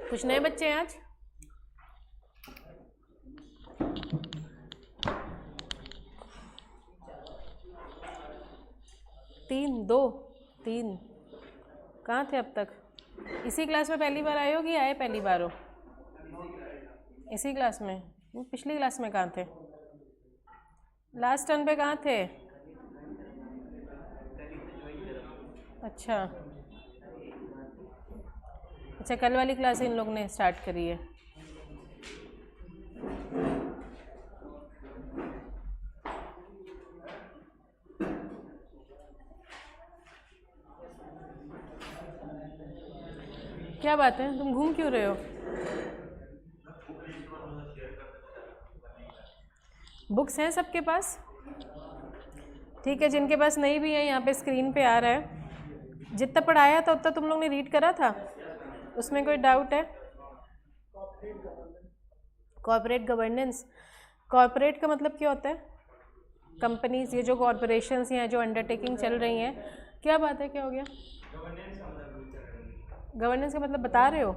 कुछ नए बच्चे हैं आज? तीन कहाँ थे अब तक? इसी क्लास में पहली बार आए हो कि आए पहली बार हो? इसी क्लास में? पिछली क्लास में कहाँ थे? लास्ट टर्न पे कहाँ थे? अच्छा, कल वाली क्लास इन लोग ने स्टार्ट करी है। क्या बात है, तुम घूम क्यों रहे हो? बुक्स हैं सबके पास? ठीक है, जिनके पास नहीं भी है यहाँ पे स्क्रीन पे आ रहा है। जितना पढ़ाया था उतना तुम लोग ने रीड करा था? उसमें कोई डाउट है? कॉर्पोरेट गवर्नेंस, कॉर्पोरेट का मतलब क्या होता है? कंपनीज, ये जो कॉर्पोरेशंस हैं जो अंडरटेकिंग चल रही हैं। क्या बात है, क्या हो गया? गवर्नेंस का मतलब बता रहे हो?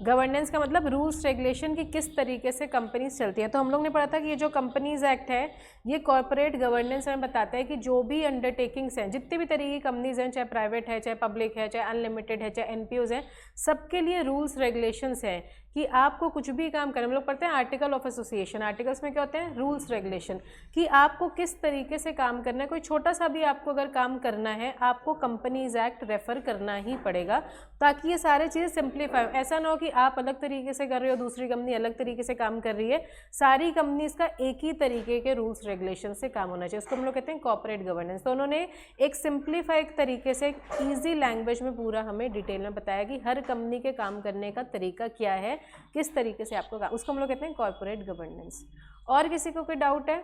गवर्नेंस का मतलब रूल्स रेगुलेशन की किस तरीके से कंपनीज चलती है। तो हम लोग ने पढ़ा था कि ये जो कंपनीज एक्ट है ये कॉर्पोरेट गवर्नेंस में बताता है कि जो भी अंडरटेकिंग्स हैं, जितनी भी तरीके की कंपनीज हैं, चाहे प्राइवेट है, चाहे पब्लिक है, चाहे अनलिमिटेड है, चाहे एनपीओज हैं, सबके लिए रूल्स रेगुलेशंस हैं कि आपको कुछ भी काम करना। हम लोग पढ़ते हैं आर्टिकल ऑफ एसोसिएशन, आर्टिकल्स में क्या होते हैं? रूल्स रेगुलेशन, कि आपको किस तरीके से काम करना है। कोई छोटा सा भी आपको अगर काम करना है आपको कंपनीज एक्ट रेफर करना ही पड़ेगा, ताकि ये सारी चीज़ें सिंप्लीफाई। ऐसा ना हो कि आप अलग तरीके से कर रहे हो, दूसरी कंपनी अलग तरीके से काम कर रही है। सारी कंपनीज का एक ही तरीके के रूल्स रेगुलेशन से काम होना चाहिए, उसको हम लोग कहते हैं कॉर्पोरेट गवर्नेंस। तो उन्होंने एक सिंप्लीफाइड तरीके से ईजी लैंग्वेज में पूरा हमें डिटेल में बताया कि हर कंपनी के काम करने का तरीका क्या है, किस तरीके से आपको काम, उसको हम लोग कहते हैं कॉर्पोरेट गवर्नेंस। और किसी को कोई डाउट है?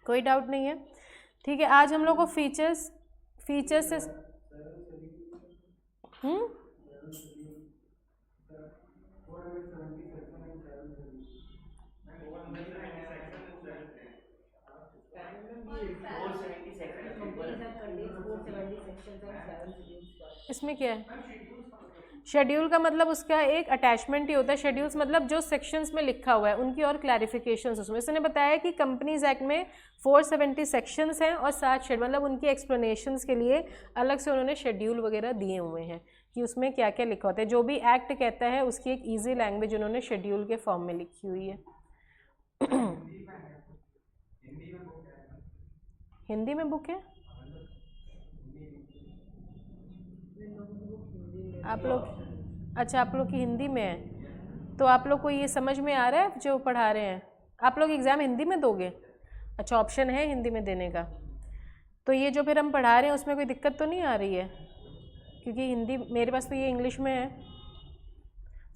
कोई डाउट नहीं है? ठीक है, आज हम लोग को फीचर्स से इसमें क्या है? शेड्यूल का मतलब उसका एक अटैचमेंट ही होता है। शेड्यूल्स मतलब जो सेक्शंस में लिखा हुआ है उनकी और क्लैरिफिकेशंस उसमें। इसने बताया कि कंपनीज एक्ट में 470 सेक्शंस हैं और 7 शेड्यूल, मतलब उनकी एक्सप्लेनेशंस के लिए अलग से उन्होंने शेड्यूल वगैरह दिए हुए हैं कि उसमें क्या क्या लिखा होता है। जो भी एक्ट कहता है उसकी एक ईजी लैंग्वेज उन्होंने शेड्यूल के फॉर्म में लिखी हुई है। हिंदी में बुक है? आप लोग, अच्छा आप लोग की हिंदी में है, तो आप लोग को ये समझ में आ रहा है जो पढ़ा रहे हैं? आप लोग एग्ज़ाम हिंदी में दोगे? अच्छा, ऑप्शन है हिंदी में देने का। तो ये जो फिर हम पढ़ा रहे हैं उसमें कोई दिक्कत तो नहीं आ रही है? क्योंकि हिंदी मेरे पास तो ये इंग्लिश में है,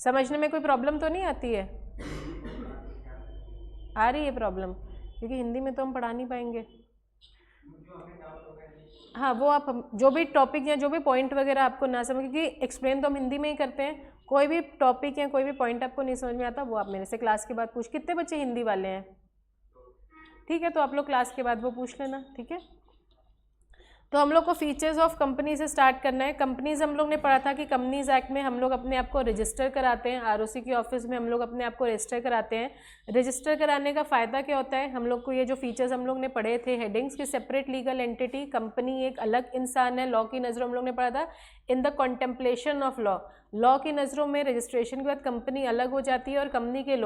समझने में कोई प्रॉब्लम तो नहीं आती है? आ रही है प्रॉब्लम? क्योंकि हिंदी में तो हम पढ़ा नहीं पाएंगे। हाँ, वो आप जो भी टॉपिक या जो भी पॉइंट वगैरह आपको ना समझ, क्योंकि एक्सप्लेन तो हम हिंदी में ही करते हैं। कोई भी टॉपिक या कोई भी पॉइंट आपको नहीं समझ में आता वो आप मेरे से क्लास के बाद पूछ। कितने बच्चे हिंदी वाले हैं? ठीक है, तो आप लोग क्लास के बाद वो पूछ लेना, ठीक है। तो हम लोग को फीचर्स ऑफ कंपनी से स्टार्ट करना है। कंपनीज हम लोग ने पढ़ा था कि कंपनीज एक्ट में हम लोग अपने आप को रजिस्टर कराते हैं, आरओसी की ऑफिस में हम लोग अपने आप को रजिस्टर कराते हैं। रजिस्टर कराने का फ़ायदा क्या होता है? हम लोग को ये जो फीचर्स हम लोग ने पढ़े थे हेडिंग्स की, सेपरेट लीगल एंटिटी, कंपनी एक अलग इंसान है, लॉ की नज़रों हम लोग ने पढ़ा था। In the contemplation of law की नज़रों में रजिस्ट्रेशन के बाद कंपनी अलग हो जाती है और कंपनी के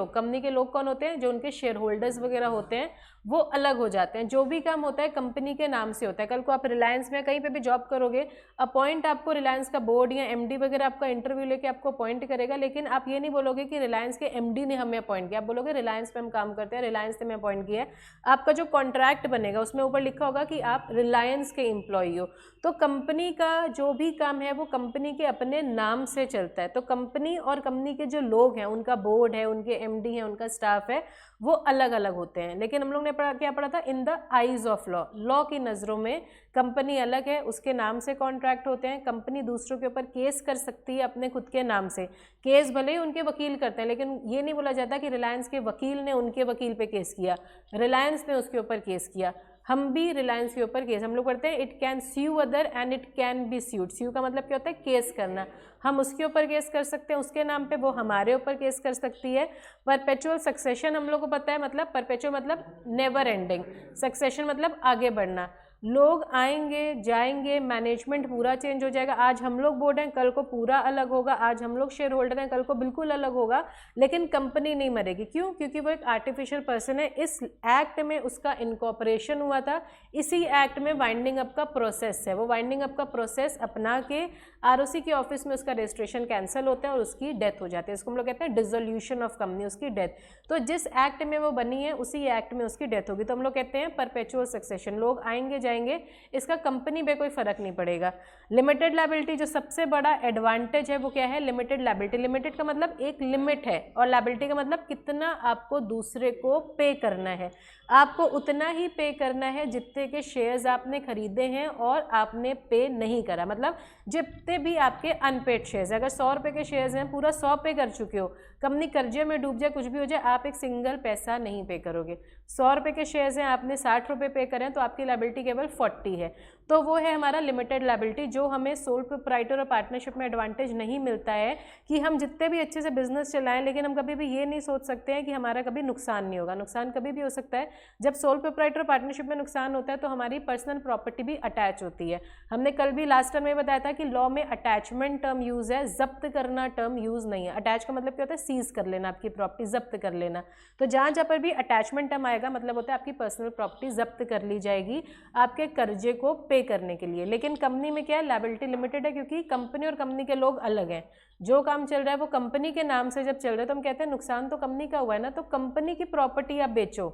लोग कौन होते हैं? जो उनके शेयर होल्डर्स वगैरह होते हैं वो अलग हो जाते हैं। जो भी काम होता है कंपनी के नाम से होता है। कल को आप रिलायंस में कहीं पे भी जॉब करोगे, अपॉइंट आपको रिलायंस का बोर्ड या एमडी वगैरह आपका इंटरव्यू लेके आपको अपॉइंट करेगा, लेकिन आप ये नहीं बोलोगे कि रिलायंस के एमडी ने हमें अपॉइंट किया, आप बोलोगे रिलायंस पे हम काम करते हैं, रिलायंस ने हमें अपॉइंट किया है। आपका जो कॉन्ट्रैक्ट बनेगा उसमें ऊपर लिखा होगा कि आप रिलायंस के एम्प्लॉई हो। तो कंपनी का जो भी काम है वो कंपनी के अपने नाम से चलता है। तो कंपनी और कंपनी के जो लोग हैं, उनका बोर्ड है, उनके एमडी हैं, उनका स्टाफ है, वो अलग अलग होते हैं। लेकिन हम लोग ने क्या पढ़ा था? In the eyes of law की नज़रों में कंपनी अलग है, उसके नाम से कॉन्ट्रैक्ट होते हैं। कंपनी दूसरों के ऊपर केस कर सकती है अपने खुद के नाम से। केस भले ही उनके वकील करते हैं, लेकिन ये नहीं बोला जाता कि रिलायंस के वकील ने उनके वकील पे केस किया, रिलायंस ने उसके ऊपर केस किया। हम भी रिलायंस के ऊपर केस हम लोग पढ़ते हैं, it can sue other and it can be sued. Sue का मतलब क्या होता है? केस करना। हम उसके ऊपर केस कर सकते हैं उसके नाम पे, वो हमारे ऊपर केस कर सकती है। परपेचुअल सक्सेशन हम लोग को पता है, मतलब परपेचुअल मतलब नेवर एंडिंग, सक्सेशन मतलब आगे बढ़ना। लोग आएंगे जाएंगे, मैनेजमेंट पूरा चेंज हो जाएगा। आज हम लोग बोर्ड हैं, कल को पूरा अलग होगा। आज हम लोग शेयर होल्डर हैं, कल को बिल्कुल अलग होगा, लेकिन कंपनी नहीं मरेगी। क्यों? क्योंकि वो एक आर्टिफिशियल पर्सन है। इस एक्ट में उसका इनकॉर्पोरेशन हुआ था, इसी एक्ट में वाइंडिंग अप का प्रोसेस है। वो वाइंडिंग अप का प्रोसेस अपना के आरओसी के ऑफिस में उसका रजिस्ट्रेशन कैंसिल होता है और उसकी डेथ हो जाती है। इसको हम लोग कहते हैं डिसोल्यूशन ऑफ कंपनी, उसकी डेथ। तो जिस एक्ट में वो बनी है उसी एक्ट में उसकी डेथ होगी। तो हम लोग कहते हैं परपेचुअल सक्सेशन, लोग आएंगे जाएंगे, इसका कंपनी पे कोई फर्क नहीं पड़ेगा। लिमिटेड लायबिलिटी, जो सबसे बड़ा एडवांटेज है वो क्या है? Limited liability. लिमिटेड का मतलब एक लिमिट है और लायबिलिटी का मतलब कितना आपको दूसरे को पे करना है। आपको उतना ही पे करना है जितने के शेयर्स आपने खरीदे हैं और आपने पे नहीं करा। मतलब जितने भी आपके अनपेड शेयर्स, अगर 100 रुपये के शेयर्स हैं, पूरा 100 पे कर चुके हो, कंपनी कर्जे में डूब जाए, कुछ भी हो जाए, आप एक सिंगल पैसा नहीं पे करोगे। 100 रुपये के शेयर्स हैं, आपने 60 रुपये पे करें तो आपकी लायबिलिटी केवल 40 है। तो वो है हमारा लिमिटेड लायबिलिटी, जो हमें सोल प्रोप्राइटर और पार्टनरशिप में एडवांटेज नहीं मिलता है कि हम जितने भी अच्छे से बिजनेस चलाएं, लेकिन हम कभी भी ये नहीं सोच सकते हैं कि हमारा कभी नुकसान नहीं होगा। नुकसान कभी भी हो सकता है। जब सोल प्रोप्राइटर और पार्टनरशिप में नुकसान होता है तो हमारी पर्सनल प्रॉपर्टी भी अटैच होती है। हमने कल भी लास्ट टाइम में बताया था कि लॉ में अटैचमेंट टर्म यूज है, जब्त करना टर्म यूज नहीं है। अटैच का मतलब क्या होता है? सीज कर लेना, आपकी प्रॉपर्टी जब्त कर लेना। तो जहां जहां पर भी अटैचमेंट टर्म आएगा मतलब होता है आपकी पर्सनल प्रॉपर्टी जब्त कर ली जाएगी आपके कर्जे को पे करने के लिए। लेकिन कंपनी में क्या है? लायबिलिटी लिमिटेड है, क्योंकि कंपनी और कंपनी के लोग अलग हैं। जो काम चल रहा है वो कंपनी के नाम से जब चल रहा है तो हम कहते हैं नुकसान तो कंपनी का हुआ है ना, तो कंपनी की प्रॉपर्टी आप बेचो,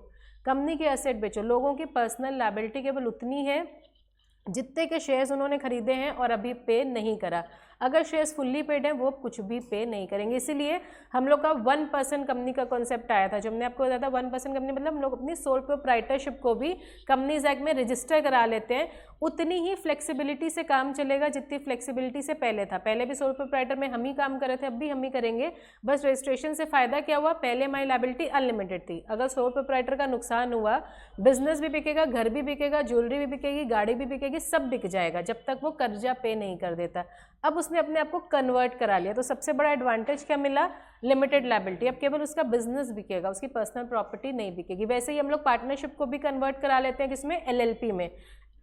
कंपनी के एसेट बेचो। लोगों की पर्सनल लायबिलिटी केवल उतनी है जितने के शेयर्स उन्होंने खरीदे हैं और अभी पे नहीं करा। अगर शेयर्स फुल्ली पेड हैं वो कुछ भी पे नहीं करेंगे। इसीलिए हम लोग का 1% कंपनी का कॉन्सेप्ट आया था, जो हमने आपको बताया था। 1% कंपनी मतलब हम लोग अपनी सोल प्रोप्राइटरशिप को भी कंपनीज एक्ट में रजिस्टर करा लेते हैं। उतनी ही फ्लेक्सिबिलिटी से काम चलेगा जितनी फ्लेक्सिबिलिटी से पहले था। पहले भी सोल प्रोप्राइटर में हम ही काम कर रहे थे, अब भी हम ही करेंगे। बस रजिस्ट्रेशन से फ़ायदा क्या हुआ? पहले हमारी लायबिलिटी अनलिमिटेड थी। अगर सोल प्रोप्राइटर का नुकसान हुआ, बिजनेस भी बिकेगा, घर भी बिकेगा, ज्वेलरी भी बिकेगी, गाड़ी भी बिकेगी, सब बिक जाएगा जब तक वो कर्जा पे नहीं कर देता। अब उसने अपने आप को कन्वर्ट करा लिया, तो सबसे बड़ा एडवांटेज क्या मिला? Limited liability. अब केवल उसका बिजनेस बिकेगा, उसकी पर्सनल प्रॉपर्टी नहीं बिकेगी। वैसे ही हम लोग पार्टनरशिप को भी कन्वर्ट करा लेते हैं, किसमें? एलएलपी में।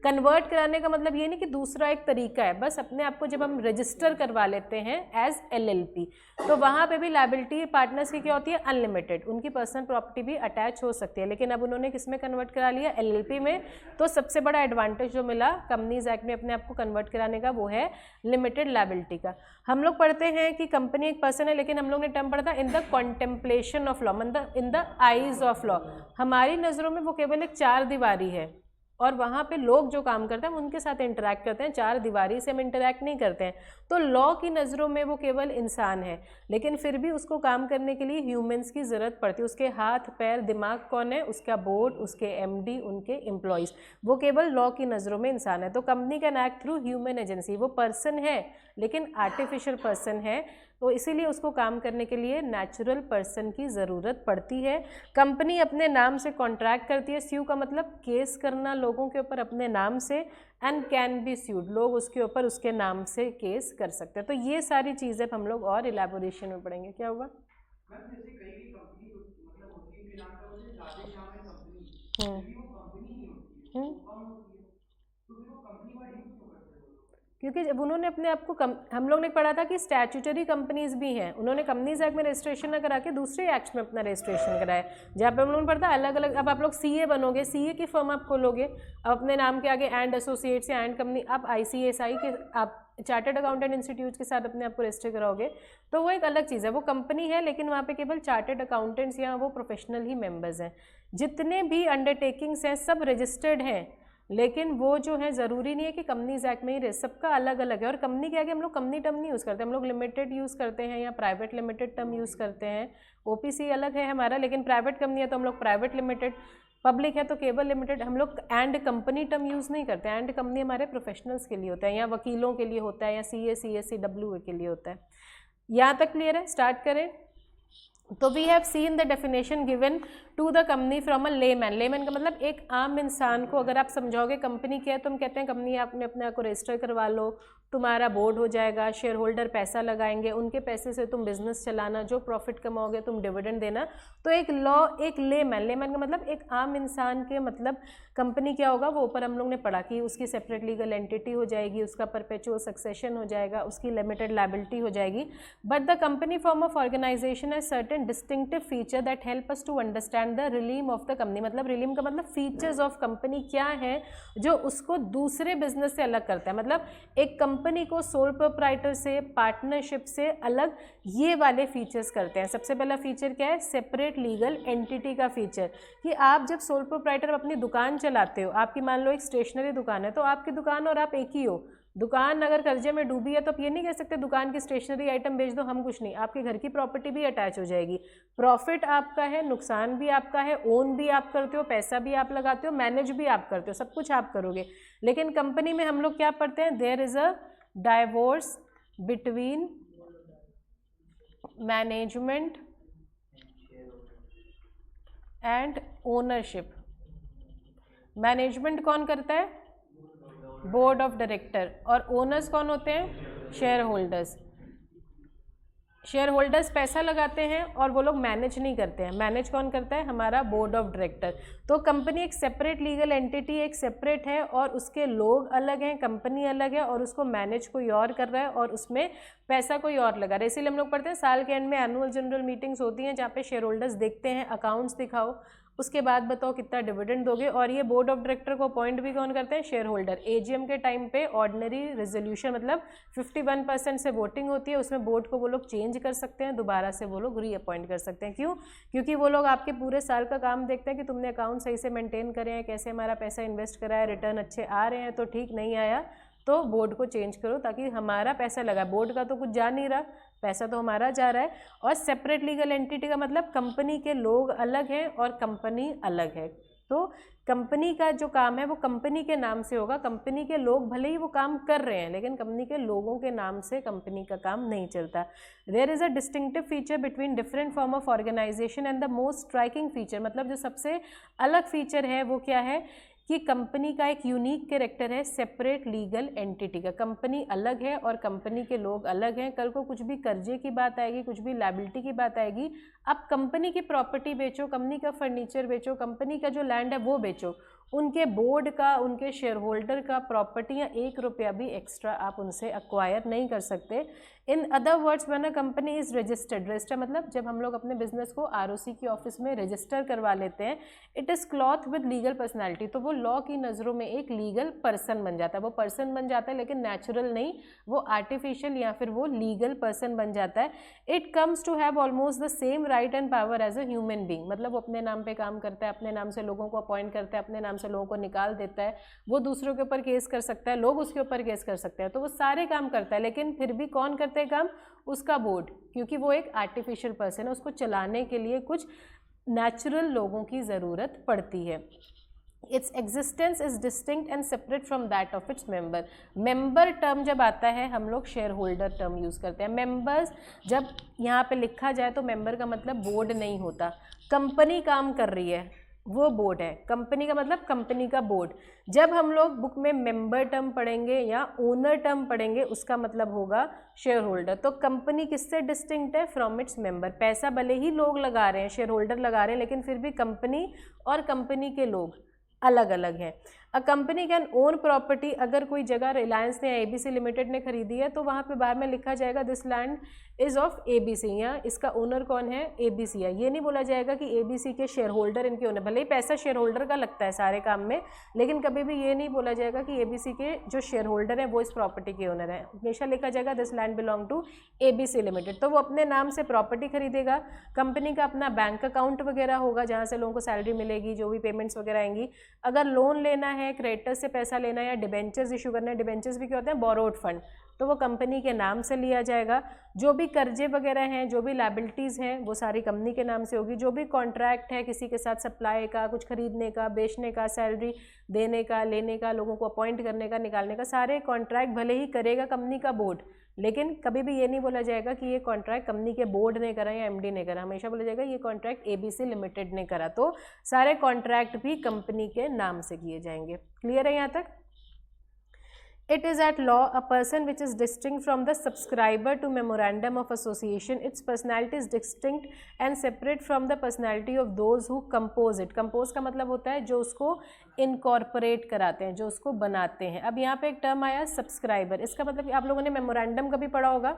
कन्वर्ट कराने का मतलब ये नहीं कि दूसरा एक तरीका है, बस अपने आप को जब हम रजिस्टर करवा लेते हैं एज एलएलपी, तो वहाँ पे भी लायबिलिटी पार्टनर्स की क्या होती है? अनलिमिटेड। उनकी पर्सनल प्रॉपर्टी भी अटैच हो सकती है, लेकिन अब उन्होंने किसमें कन्वर्ट करा लिया? एलएलपी में। तो सबसे बड़ा एडवांटेज जो मिला कंपनीज एक्ट में अपने आप को कन्वर्ट कराने का, वो है लिमिटेड लायबिलिटी का। हम लोग पढ़ते हैं कि कंपनी एक पर्सन है, लेकिन हम लोग ने टर्म पढ़ा था in the contemplation of law, मतलब in the eyes of law. हमारी नज़रों में वो केवल एक चार दीवारी है और वहाँ पे लोग जो काम करते हैं हम उनके साथ इंटरैक्ट करते हैं, चार दीवारी से हम इंटरैक्ट नहीं करते हैं। तो लॉ की नज़रों में वो केवल इंसान है, लेकिन फिर भी उसको काम करने के लिए ह्यूमंस की ज़रूरत पड़ती है। उसके हाथ पैर दिमाग कौन है? उसका बोर्ड, उसके एमडी, उनके एम्प्लॉयज़, वो केवल लॉ की नज़रों में इंसान है। तो company can act through human agency. वो पर्सन है लेकिन आर्टिफिशियल पर्सन है, तो इसीलिए उसको काम करने के लिए नेचुरल पर्सन की ज़रूरत पड़ती है। कंपनी अपने नाम से कॉन्ट्रैक्ट करती है। स्यू का मतलब केस करना लोगों के ऊपर अपने नाम से, एंड कैन बी स्यूड, लोग उसके ऊपर उसके नाम से केस कर सकते हैं। तो ये सारी चीज़ें हम लोग और इलेबोरेशन में पढ़ेंगे। क्या होगा? क्योंकि जब उन्होंने अपने आप को हम लोग ने पढ़ा था कि स्टैट्यूटरी कंपनीज भी हैं, उन्होंने कंपनीज एक्ट में रजिस्ट्रेशन ना करा के दूसरे एक्ट्स में अपना रजिस्ट्रेशन कराया, जहाँ पे हम लोगों ने पढ़ा अलग अलग। अब आप लोग सीए बनोगे, सीए की फर्म आप खोलोगे, अब अपने नाम के आगे एंड एसोसिएट्स या एंड कंपनी, आप आईसीएसआई के, आप चार्टर्ड अकाउंटेंट इंस्टीट्यूट के साथ अपने आप को रजिस्टर कराओगे, तो वो एक अलग चीज़ है। वो कंपनी है लेकिन वहाँ पे केवल चार्टर्ड अकाउंटेंट्स या वो प्रोफेशनल ही मेंबर्स हैं। जितने भी अंडरटेकिंग्स हैं सब रजिस्टर्ड हैं, लेकिन वो जो है ज़रूरी नहीं है कि कंपनीज एक्ट में ही रहे, सबका अलग अलग है। और कंपनी के आगे हम लोग कंपनी टर्म नहीं यूज़ करते, हम लोग लिमिटेड यूज़ करते हैं या प्राइवेट लिमिटेड टर्म यूज़ करते हैं। ओपीसी अलग है हमारा, लेकिन प्राइवेट कंपनी है तो हम लोग प्राइवेट लिमिटेड, पब्लिक है तो केवल लिमिटेड। हम लोग एंड कंपनी टर्म यूज़ नहीं करते। एंड कंपनी हमारे प्रोफेशनल्स के लिए होता है या वकीलों के लिए होता है या CA CSC WA के लिए होता है। यहाँ तक क्लियर है? स्टार्ट करें। तो we have seen the definition given to the company from a layman. Layman का मतलब एक आम इंसान को अगर आप समझाओगे कंपनी क्या है, तो हम कहते हैं कंपनी आपने अपने आप को रजिस्टर करवा लो, तुम्हारा बोर्ड हो जाएगा, शेयर होल्डर पैसा लगाएंगे, उनके पैसे से तुम बिजनेस चलाना, जो प्रॉफिट कमाओगे तुम डिविडेंड देना। तो एक लॉ, एक लेमैन, लेमैन का मतलब एक आम इंसान के मतलब कंपनी क्या होगा वो ऊपर हम लोग ने पढ़ा कि उसकी सेपरेट लीगल एंटिटी हो जाएगी, उसका परपेचुअल सक्सेशन हो जाएगा, उसकी लिमिटेड लायबिलिटी हो जाएगी। But the company form of organisation है certain distinctive feature that help us to understand the realm of the company. मतलब रिलीम का मतलब फीचर्स ऑफ कंपनी क्या है जो उसको दूसरे बिजनेस से अलग करता है। मतलब एक कंपनी को सोल प्रोप्राइटर से, पार्टनरशिप से अलग ये वाले फीचर्स करते हैं। सबसे पहला फीचर क्या है, सेपरेट लीगल एंटिटी का फीचर, कि आप जब सोल प्रोप्राइटर अपनी दुकान चलाते हो, आपकी मान लो एक स्टेशनरी दुकान है, तो आपकी दुकान और आप एक ही हो। दुकान अगर कर्जे में डूबी है तो आप ये नहीं कह सकते दुकान की स्टेशनरी आइटम बेच दो, हम कुछ नहीं, आपके घर की प्रॉपर्टी भी अटैच हो जाएगी। प्रॉफिट आपका है, नुकसान भी आपका है, ओन भी आप करते हो, पैसा भी आप लगाते हो, मैनेज भी आप करते हो, सब कुछ आप करोगे। लेकिन कंपनी में हम लोग क्या पढ़ते हैं, there is a divorce between management and ownership. Management कौन करता है, बोर्ड ऑफ डायरेक्टर, और ओनर्स कौन होते हैं, शेयर होल्डर्स। शेयर होल्डर्स पैसा लगाते हैं और वो लोग मैनेज नहीं करते हैं, मैनेज कौन करता है, हमारा बोर्ड ऑफ डायरेक्टर। तो कंपनी एक सेपरेट लीगल एंटिटी, एक सेपरेट है और उसके लोग अलग हैं, कंपनी अलग है और उसको मैनेज कोई और कर रहा है और उसमें पैसा कोई और लगा रहा है। इसीलिए हम लोग पढ़ते हैं साल के एंड में एनुअल जनरल मीटिंग्स होती हैं जहाँ पे शेयर होल्डर्स देखते हैं, अकाउंट्स दिखाओ, उसके बाद बताओ कितना डिविडेंड दोगे। और ये बोर्ड ऑफ डायरेक्टर को अपॉइंट भी कौन करते हैं, शेयर होल्डर। एजीएम के टाइम पे ऑर्डिनरी रेजोल्यूशन मतलब 51% से वोटिंग होती है, उसमें बोर्ड को वो लोग चेंज कर सकते हैं, दोबारा से वो लोग रीअपॉइंट कर सकते हैं। क्यों, क्योंकि वो लोग आपके पूरे साल का काम देखते हैं कि तुमने अकाउंट सही से मेंटेन करे हैं, कैसे हमारा पैसा इन्वेस्ट करा है, रिटर्न अच्छे आ रहे हैं, तो ठीक नहीं आया तो बोर्ड को चेंज करो ताकि हमारा पैसा लगा, बोर्ड का तो कुछ जा नहीं रहा, पैसा तो हमारा जा रहा है। और सेपरेट लीगल एंटिटी का मतलब कंपनी के लोग अलग हैं और कंपनी अलग है। तो कंपनी का जो काम है वो कंपनी के नाम से होगा, कंपनी के लोग भले ही वो काम कर रहे हैं लेकिन कंपनी के लोगों के नाम से कंपनी का काम नहीं चलता। There is a distinctive feature between different form of organisation and the most striking feature, मतलब जो सबसे अलग फीचर है वो क्या है कि कंपनी का एक यूनिक कैरेक्टर है सेपरेट लीगल एंटिटी का। कंपनी अलग है और कंपनी के लोग अलग हैं। कल को कुछ भी कर्जे की बात आएगी, कुछ भी लायबिलिटी की बात आएगी, आप कंपनी की प्रॉपर्टी बेचो, कंपनी का फर्नीचर बेचो, कंपनी का जो लैंड है वो बेचो, उनके बोर्ड का, उनके शेयर होल्डर का प्रॉपर्टी या 1 रुपया भी एक्स्ट्रा आप उनसे अक्वायर नहीं कर सकते। In other words when a company is registered, register मतलब जब हम लोग अपने बिजनेस को आरओसी की ऑफिस में रजिस्टर करवा लेते हैं, it is cloth with legal personality, तो वो लॉ की नज़रों में एक लीगल पर्सन बन जाता है। वो पर्सन बन जाता है लेकिन नेचुरल नहीं, वो आर्टिफिशियल या फिर वो लीगल पर्सन बन जाता है। It comes to have almost the same right and power as a human being, मतलब वो अपने नाम पे काम करता है, अपने नाम से लोगों को अपॉइंट करता है, अपने नाम से लोगों को निकाल देता है, वो दूसरों के ऊपर केस कर सकता है, लोग उसके ऊपर केस कर सकते हैं, तो वो सारे काम करता है। लेकिन फिर भी कौन करते हैं काम, उसका बोर्ड, क्योंकि वो एक आर्टिफिशियल पर्सन है, उसको चलाने के लिए कुछ नेचुरल लोगों की ज़रूरत पड़ती है। Its existence is distinct and separate from that of its member. Member term जब आता है हम लोग शेयर होल्डर टर्म यूज़ करते हैं। मेंबर्स जब यहाँ पे लिखा जाए तो मेंबर का मतलब बोर्ड नहीं होता, कंपनी काम कर रही है वो बोर्ड है, कंपनी का मतलब कंपनी का बोर्ड। जब हम लोग बुक में मेंबर टर्म पढ़ेंगे या ओनर टर्म पढ़ेंगे उसका मतलब होगा शेयर होल्डर। तो कंपनी किससे डिस्टिंक्ट है, फ्रॉम इट्स मेंबर। पैसा भले ही लोग लगा रहे हैं, शेयर होल्डर लगा रहे हैं, लेकिन फिर भी कंपनी और कंपनी के लोग अलग अलग हैं। A company can own property, अगर कोई जगह रिलायंस ने या एबीसी लिमिटेड ने खरीदी है तो वहाँ पे बाहर में लिखा जाएगा this land is of ABC, या इसका ओनर कौन है, एबीसी है। ये नहीं बोला जाएगा कि एबीसी के शेयर होल्डर इनके ओनर, भले ही पैसा शेयर होल्डर का लगता है सारे काम में, लेकिन कभी भी ये नहीं बोला जाएगा कि एबीसी के जो शेयर होल्डर है वो इस प्रॉपर्टी के ओनर है। हमेशा लिखा जाएगा this land belong to ABC limited. तो वो अपने नाम से प्रॉपर्टी खरीदेगा, कंपनी का अपना बैंक अकाउंट वगैरह होगा जहाँ से लोगों को सैलरी मिलेगी, जो भी पेमेंट्स वगैरह आएंगी। अगर लोन लेना है, क्रेडिटर्स से पैसा लेना है या डिबेंचर्स इशू करना है, डिबेंचर्स भी क्या होते हैं, बोरोड फंड, तो वो कंपनी के नाम से लिया जाएगा। जो भी कर्जे वगैरह हैं, जो भी लायबिलिटीज़ हैं, वो सारी कंपनी के नाम से होगी। जो भी कॉन्ट्रैक्ट है किसी के साथ सप्लाई का, कुछ खरीदने का, बेचने का, सैलरी देने का, लेने का, लोगों को अपॉइंट करने का, निकालने का, सारे कॉन्ट्रैक्ट भले ही करेगा कंपनी का बोर्ड, लेकिन कभी भी ये नहीं बोला जाएगा कि ये कॉन्ट्रैक्ट कंपनी के बोर्ड ने करा या एमडी ने करा, हमेशा बोला जाएगा ये कॉन्ट्रैक्ट एबीसी लिमिटेड ने करा। तो सारे कॉन्ट्रैक्ट भी कंपनी के नाम से किए जाएंगे। क्लियर है यहाँ तक? It is at law a person which is distinct from the subscriber to memorandum of association. Its personality is distinct and separate from the personality of those who compose it. Compose का मतलब होता है जो उसको incorporate कराते हैं, जो उसको बनाते हैं। अब यहाँ पे एक टर्म आया सब्सक्राइबर, इसका मतलब आप लोगों ने मेमोरेंडम कभी पढ़ा होगा,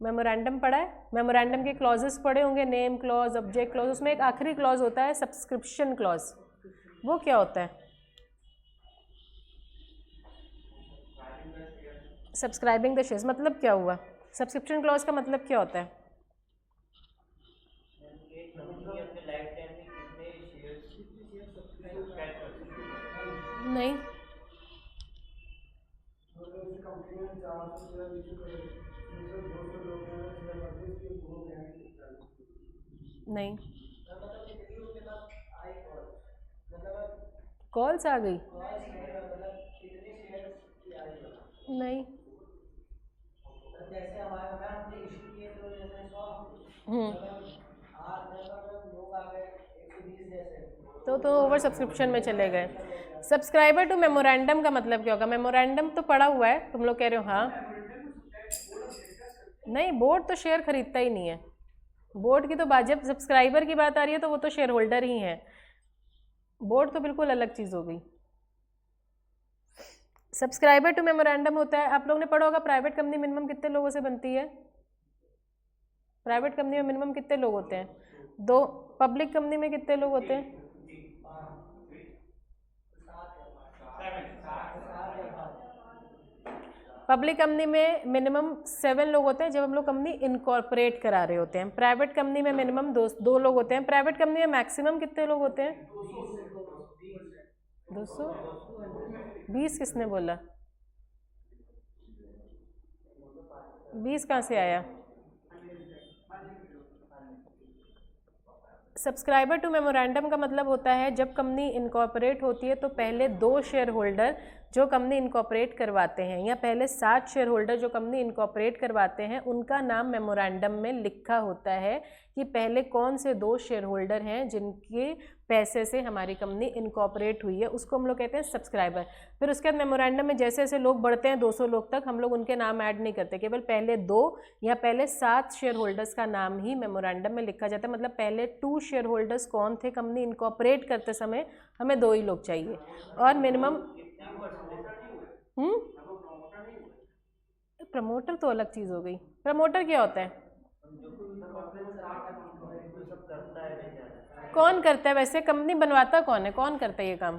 मेमोरेंडम पढ़ा है, मेमोरेंडम के क्लॉजेस पढ़े होंगे, नेम क्लॉज, ऑब्जेक्ट क्लॉज, उसमें एक आखिरी क्लॉज होता है सब्सक्रिप्शन क्लॉज। वो क्या होता है? सब्सक्राइबिंग द शेयर्स, मतलब क्या हुआ? सब्सक्रिप्शन क्लॉज का मतलब क्या होता है? नहीं, नहीं, कॉल्स आ गई? नहीं। तो ओवर सब्सक्रिप्शन में चले गए। सब्सक्राइबर टू मेमोरेंडम का मतलब क्या होगा? मेमोरेंडम तो पढ़ा हुआ है, तुम लोग कह रहे हो हाँ। नहीं, बोर्ड तो शेयर खरीदता ही नहीं है। बोर्ड की तो बात, जब सब्सक्राइबर की बात आ रही है तो वो तो शेयर होल्डर ही है। बोर्ड तो बिल्कुल अलग चीज़ हो गई। सब्सक्राइबर टू मेमोरेंडम होता है, आप लोगों ने पढ़ा होगा प्राइवेट कंपनी मिनिमम कितने लोगों से बनती है? प्राइवेट कंपनी में मिनिमम कितने लोग होते हैं? 2। पब्लिक कंपनी में कितने लोग होते हैं? पब्लिक कंपनी में मिनिमम 7 लोग होते हैं जब हम लोग कंपनी इनकॉर्पोरेट करा रहे होते हैं। प्राइवेट कंपनी में मिनिमम 2 लोग होते हैं। प्राइवेट कंपनी में मैक्सिमम कितने लोग होते हैं? 220। किसने बोला? 20 कहाँ से आया? सब्सक्राइबर टू मेमोरेंडम का मतलब होता है जब कंपनी इनकॉर्पोरेट होती है तो पहले 2 शेयर होल्डर जो कंपनी इनकॉर्पोरेट करवाते हैं या पहले 7 शेयर होल्डर जो कंपनी इनकॉर्पोरेट करवाते हैं उनका नाम मेमोरेंडम में लिखा होता है कि पहले कौन से 2 शेयर होल्डर हैं जिनके पैसे से हमारी कंपनी इनकॉर्पोरेट हुई है, उसको हम लोग कहते हैं सब्सक्राइबर। फिर उसके बाद मेमोरेंडम में जैसे जैसे लोग बढ़ते हैं 200 लोग तक, हम लोग उनके नाम ऐड नहीं करते, केवल पहले 2 या पहले 7 शेयर होल्डर्स का नाम ही मेमोरेंडम में लिखा जाता है। मतलब पहले 2 शेयर होल्डर्स कौन थे कंपनी इनकॉर्पोरेट करते समय, हमें 2 ही लोग चाहिए। और मिनिमम प्रमोटर तो अलग चीज़ हो गई। प्रमोटर क्या होता है? कौन करता है वैसे? कंपनी बनवाता कौन है? कौन करता है ये काम?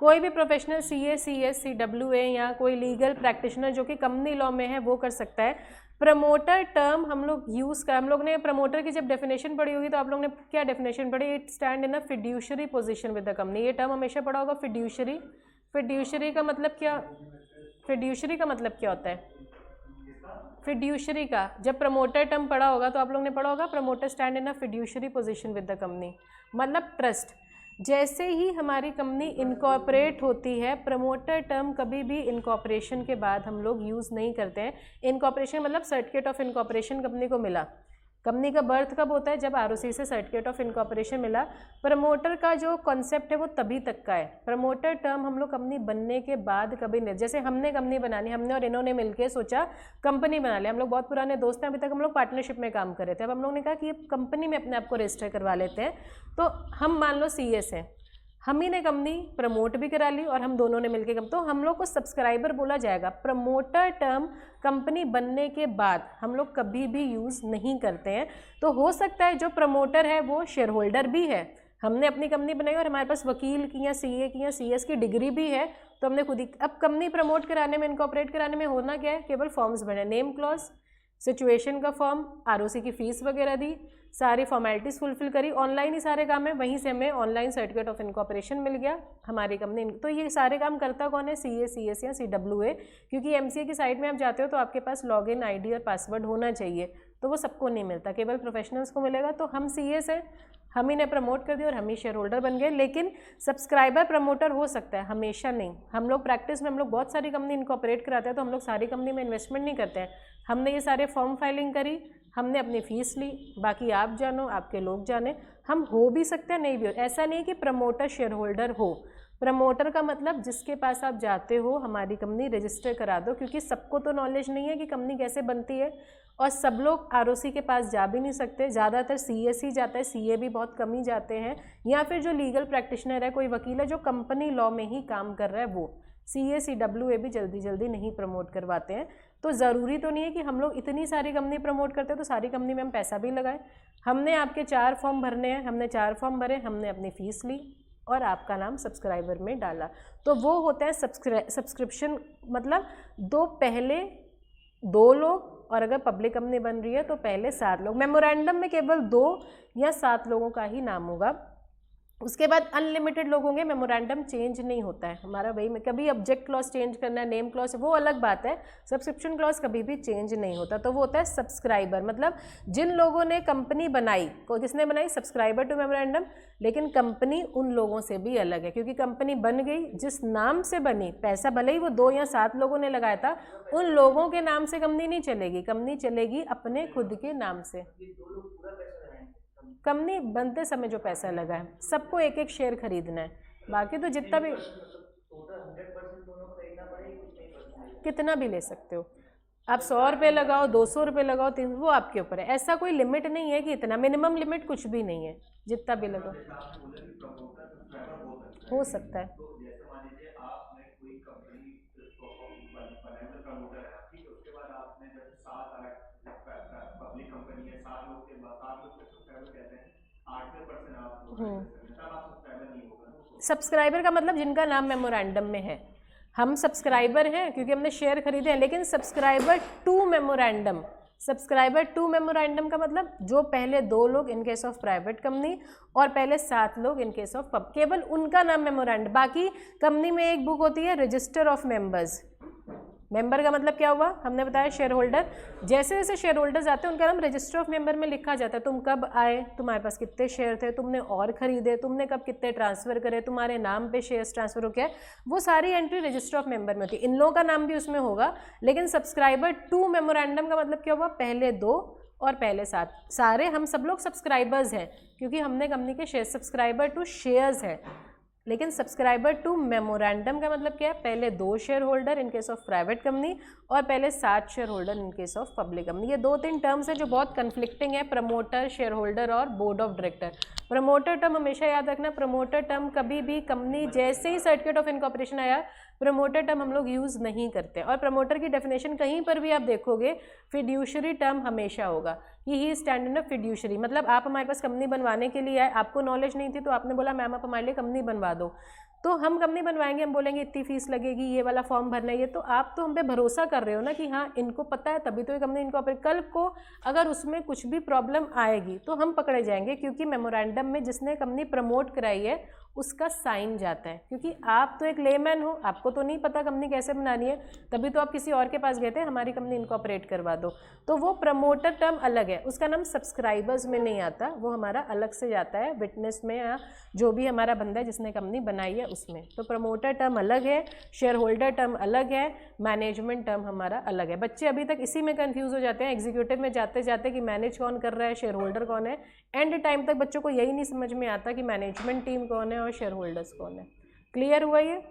कोई भी प्रोफेशनल सीए, सीएस, सीडब्ल्यूए या कोई लीगल प्रैक्टिशनर जो कि कंपनी लॉ में है वो कर सकता है। प्रमोटर टर्म हम लोग यूज़ कर, हम लोग ने प्रमोटर की जब डेफिनेशन पढ़ी होगी तो आप लोग ने क्या डेफिनेशन पढ़ी? It stand in a fiduciary position with the company. ये टर्म हमेशा पढ़ा होगा, फिड्यूशरी। फिड्यूशरी का मतलब क्या? फिड्यूशरी का मतलब क्या होता है? फिड्यूशरी का जब प्रमोटर टर्म पढ़ा होगा तो आप लोग ने पढ़ा होगा promoter stand in a fiduciary position with the company, मतलब ट्रस्ट। जैसे ही हमारी कंपनी इनकॉर्पोरेट होती है, प्रमोटर टर्म कभी भी इनकॉर्पोरेशन के बाद हम लोग यूज़ नहीं करते हैं। इनकॉर्पोरेशन मतलब सर्टिफिकेट ऑफ इनकॉर्पोरेशन कंपनी को मिला। कंपनी का बर्थ कब होता है? जब आरओसी से सर्टिफिकेट ऑफ इनकॉर्पोरेशन मिला। प्रमोटर का जो कॉन्सेप्ट है वो तभी तक का है। प्रमोटर टर्म हम लोग कंपनी बनने के बाद कभी नहीं, जैसे हमने कंपनी बनानी, हमने और इन्होंने मिलकर सोचा कंपनी बना लिया। हम लोग बहुत पुराने दोस्त हैं, अभी तक हम लोग पार्टनरशिप में काम कर रहे थे। अब हम लोग ने कहा कि ये कंपनी में अपने आप को रजिस्टर करवा लेते हैं। तो हम मान लो सीएस हैं, हम ही ने कंपनी प्रमोट भी करा ली और हम दोनों ने मिलकर तो हम लोग को सब्सक्राइबर बोला जाएगा। प्रमोटर टर्म कंपनी बनने के बाद हम लोग कभी भी यूज़ नहीं करते हैं। तो हो सकता है जो प्रमोटर है वो शेयर होल्डर भी है, हमने अपनी कंपनी बनाई और हमारे पास वकील की या सीए की या सीएस की डिग्री भी है, तो हमने खुद ही। अब कंपनी प्रमोट कराने में, इनकॉर्पोरेट कराने में होना क्या है? केवल फॉर्म्स बने, नेम क्लॉज, सिचुएशन का फॉर्म, आरओसी की फीस वगैरह दी, सारी फॉर्मेलिटीज़ फुलफिल करी, ऑनलाइन ही सारे काम है। वहीं से हमें ऑनलाइन सर्टिफिकेट ऑफ इनकॉर्पोरेशन मिल गया हमारी कंपनी। तो ये सारे काम करता कौन है? सीए, सीएस या सीडब्ल्यूए। क्योंकि एमसीए की साइट में आप जाते हो तो आपके पास लॉगिन आईडी और पासवर्ड होना चाहिए। तो वो सबको नहीं मिलता, केवल प्रोफेशनल्स को मिलेगा। तो हम सीएस हैं, हम ही ने प्रमोट कर दिया और हम ही शेयर होल्डर बन गए। लेकिन सब्सक्राइबर प्रमोटर हो सकता है, हमेशा नहीं। हम लोग प्रैक्टिस में हम लोग बहुत सारी कंपनी इनकॉर्पोरेट कराते हैं, तो हम लोग सारी कंपनी में इन्वेस्टमेंट नहीं करते हैं। हमने ये सारे फॉर्म फाइलिंग करी, हमने अपनी फीस ली, बाकी आप जानो, आपके लोग जाने। हम हो भी सकते हैं, नहीं भी हो। ऐसा नहीं है कि प्रमोटर शेयर होल्डर हो। प्रमोटर का मतलब जिसके पास आप जाते हो, हमारी कंपनी रजिस्टर करा दो, क्योंकि सबको तो नॉलेज नहीं है कि कंपनी कैसे बनती है, और सब लोग आरओसी के पास जा भी नहीं सकते। ज़्यादातर सीएस ही जाता है, सीए भी बहुत कम ही जाते हैं, या फिर जो लीगल प्रैक्टिशनर है, कोई वकील है जो कंपनी लॉ में ही काम कर रहा है, वो सीए CWA भी जल्दी जल्दी नहीं प्रमोट करवाते हैं। तो ज़रूरी तो नहीं है कि हम लोग इतनी सारी कंपनी प्रमोट करते हैं तो सारी कंपनी में हम पैसा भी लगाएं। हमने आपके 4 फॉर्म भरने हैं, हमने 4 फॉर्म भरे, हमने अपनी फ़ीस ली और आपका नाम सब्सक्राइबर में डाला, तो वो होता है सब्सक्रिप्शन। मतलब पहले 2 लोग, और अगर पब्लिक कंपनी बन रही है तो पहले 7 लोग। मेमोरेंडम में केवल 2 या 7 लोगों का ही नाम होगा, उसके बाद अनलिमिटेड लोग होंगे। मेमोरेंडम चेंज नहीं होता है हमारा, वही में कभी ऑब्जेक्ट क्लॉज चेंज करना है, नेम क्लॉज, वो अलग बात है। सब्सक्रिप्शन क्लॉज कभी भी चेंज नहीं होता। तो वो होता है सब्सक्राइबर, मतलब जिन लोगों ने कंपनी बनाई, को किसने बनाई, सब्सक्राइबर टू मेमोरेंडम। लेकिन कंपनी उन लोगों से भी अलग है, क्योंकि कंपनी बन गई जिस नाम से बनी, पैसा भले ही वो 2 या 7 लोगों ने लगाया था, उन लोगों के नाम से कंपनी नहीं चलेगी, कंपनी चलेगी अपने खुद के नाम से। कंपनी बनते समय जो पैसा लगा है, सबको एक एक शेयर खरीदना है, बाकी तो जितना भी कितना भी ले सकते हो आप। 100 रुपये लगाओ, 200 रुपये लगाओ, 300, वो आपके ऊपर है। ऐसा कोई लिमिट नहीं है कि इतना, मिनिमम लिमिट कुछ भी नहीं है, जितना भी लगाओ हो सकता है। सब्सक्राइबर का मतलब जिनका नाम मेमोरेंडम में है। हम सब्सक्राइबर हैं क्योंकि हमने शेयर खरीदे हैं, लेकिन subscriber to memorandum, subscriber to memorandum का मतलब जो पहले 2 लोग in case of private company और पहले 7 लोग इन केस ऑफ पब, केवल उनका नाम मेमोरेंडम। बाकी कंपनी में एक बुक होती है रजिस्टर ऑफ मेंबर्स। मेंबर का मतलब क्या हुआ, हमने बताया शेयर होल्डर। जैसे जैसे शेयर होल्डर्स आते हैं उनका नाम रजिस्टर ऑफ मेंबर में लिखा जाता है। तुम कब आए, तुम्हारे पास कितने शेयर थे, तुमने और खरीदे, तुमने कब कितने ट्रांसफर करे, तुम्हारे नाम पे शेयर्स ट्रांसफर हो गया, वो सारी एंट्री रजिस्टर ऑफ मेंबर में होती है। इन लोगों का नाम भी उसमें होगा। लेकिन सब्सक्राइबर टू मेमोरेंडम का मतलब क्या हुआ, पहले 2 और पहले 7, सारे हम सब लोग सब्सक्राइबर्स हैं क्योंकि हमने कंपनी के शेयर, सब्सक्राइबर टू शेयर्स है। लेकिन सब्सक्राइबर टू मेमोरेंडम का मतलब क्या है, पहले 2 share holder in case of private company और पहले 7 share holder in case of public company. ये 2-3 टर्म्स हैं जो बहुत कन्फ्लिक्टिंग है, प्रमोटर, शेयर होल्डर और board of director. Promoter term हमेशा याद रखना, प्रमोटर टर्म कभी भी कंपनी जैसे ही सर्टिफिकेट ऑफ इनकॉर्पोरेशन आया, प्रमोटर टर्म हम लोग यूज़ नहीं करते। और प्रमोटर की डेफिनेशन कहीं पर भी आप देखोगे, फिड्यूशरी टर्म हमेशा होगा कि ही स्टैंड इन अ फिड्यूशरी। मतलब आप हमारे पास कंपनी बनवाने के लिए आए, आपको नॉलेज नहीं थी तो आपने बोला मैम आप हमारे लिए कंपनी बनवा दो, तो हम कंपनी बनवाएंगे, हम बोलेंगे इतनी फीस लगेगी, ये वाला फॉर्म भरना है, ये तो आप तो हम पे भरोसा कर रहे हो ना कि हाँ इनको पता है तभी तो ये कंपनी इनको। कल को अगर उसमें कुछ भी प्रॉब्लम आएगी तो हम पकड़े जाएंगे, क्योंकि मेमोरेंडम में जिसने कंपनी प्रमोट कराई है उसका साइन जाता है। क्योंकि आप तो एक लेमैन हो, आपको तो नहीं पता कंपनी कैसे बनानी है, तभी तो आप किसी और के पास गए थे हमारी कंपनी इनकॉर्पोरेट करवा दो। तो वो प्रमोटर टर्म अलग है, उसका नाम सब्सक्राइबर्स में नहीं आता, वो हमारा अलग से जाता है विटनेस में या जो भी हमारा बंदा है जिसने कंपनी बनाई है उसमें। तो प्रमोटर टर्म अलग है, शेयर होल्डर टर्म अलग है, मैनेजमेंट टर्म हमारा अलग है। बच्चे अभी तक इसी में कंफ्यूज हो जाते हैं एग्जीक्यूटिव में जाते जाते कि मैनेज कौन कर रहा है, शेयर होल्डर कौन है। एंड टाइम तक बच्चों को यही नहीं समझ में आता कि मैनेजमेंट टीम कौन है और शेयर होल्डर्स कौन है। क्लियर हुआ ये?